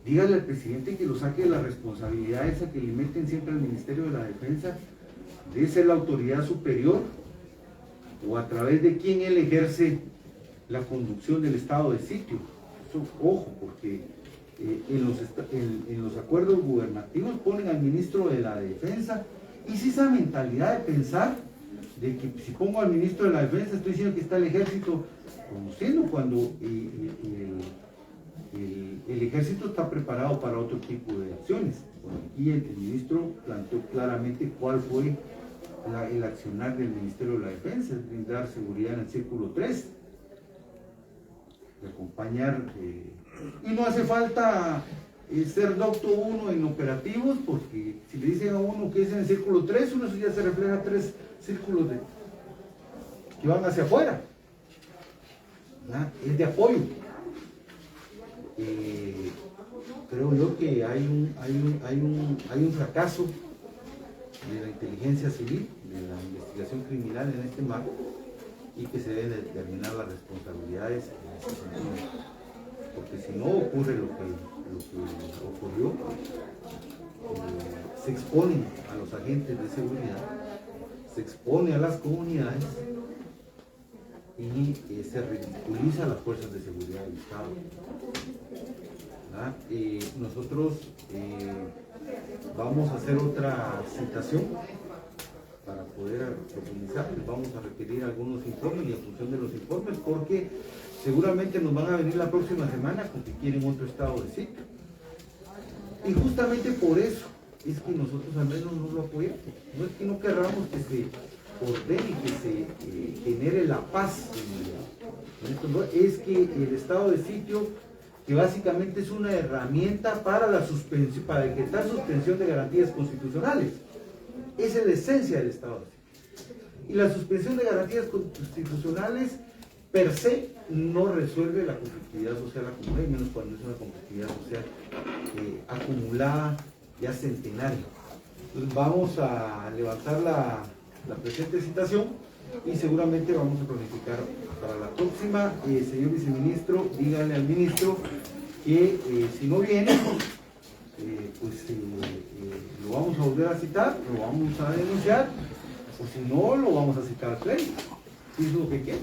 dígale al presidente que lo saque de la responsabilidad esa que le meten siempre al Ministerio de la Defensa, de ser la autoridad superior, o a través de quien él ejerce la conducción del estado de sitio. Eso, ojo, porque en los acuerdos gubernativos ponen al ministro de la Defensa, y si esa mentalidad de pensar de que si pongo al ministro de la Defensa estoy diciendo que está el ejército conociendo, cuando el ejército está preparado para otro tipo de acciones. Y el ministro planteó claramente cuál fue el accionar del Ministerio de la Defensa: es brindar seguridad en el Círculo 3, de acompañar, y no hace falta ser doctor uno en operativos, porque si le dicen a uno que es en el Círculo 3, uno ya se refleja 3 círculos que van hacia afuera. Es de apoyo. Creo yo que hay un fracaso de la inteligencia civil, de la investigación criminal en este marco, y que se deben determinar las responsabilidades en ese sentido, porque si no ocurre lo que ocurrió, se exponen a los agentes de seguridad, se expone a las comunidades y se ridiculiza a las fuerzas de seguridad del Estado. Nosotros vamos a hacer otra citación para poder profundizar. Les vamos a requerir algunos informes, y en función de los informes, porque seguramente nos van a venir la próxima semana con que quieren otro estado de sitio. Y justamente por eso es que nosotros al menos no lo apoyamos. No es que no querramos que se ordene y que se genere la paz en esto, ¿no? Es que el estado de sitio, que básicamente es una herramienta para la suspensión, para decretar suspensión de garantías constitucionales. Esa es la esencia del estado de sitio. Y la suspensión de garantías constitucionales per se no resuelve la conflictividad social acumulada, y menos cuando es una conflictividad social acumulada ya centenaria. Entonces vamos a levantar la presente citación y seguramente vamos a planificar para la próxima. Señor viceministro, dígale al ministro que si no viene, lo vamos a volver a citar, lo vamos a denunciar, o si no, lo vamos a citar al pleno, si es lo que quiere.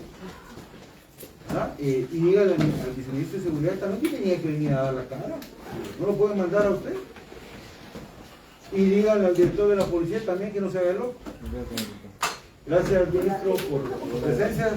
Y dígale al viceministro de Seguridad también que tenía que venir a dar la cara, no lo pueden mandar a usted. Y dígale al director de la policía también que no se haga loco. Gracias, ministro, por su presencia.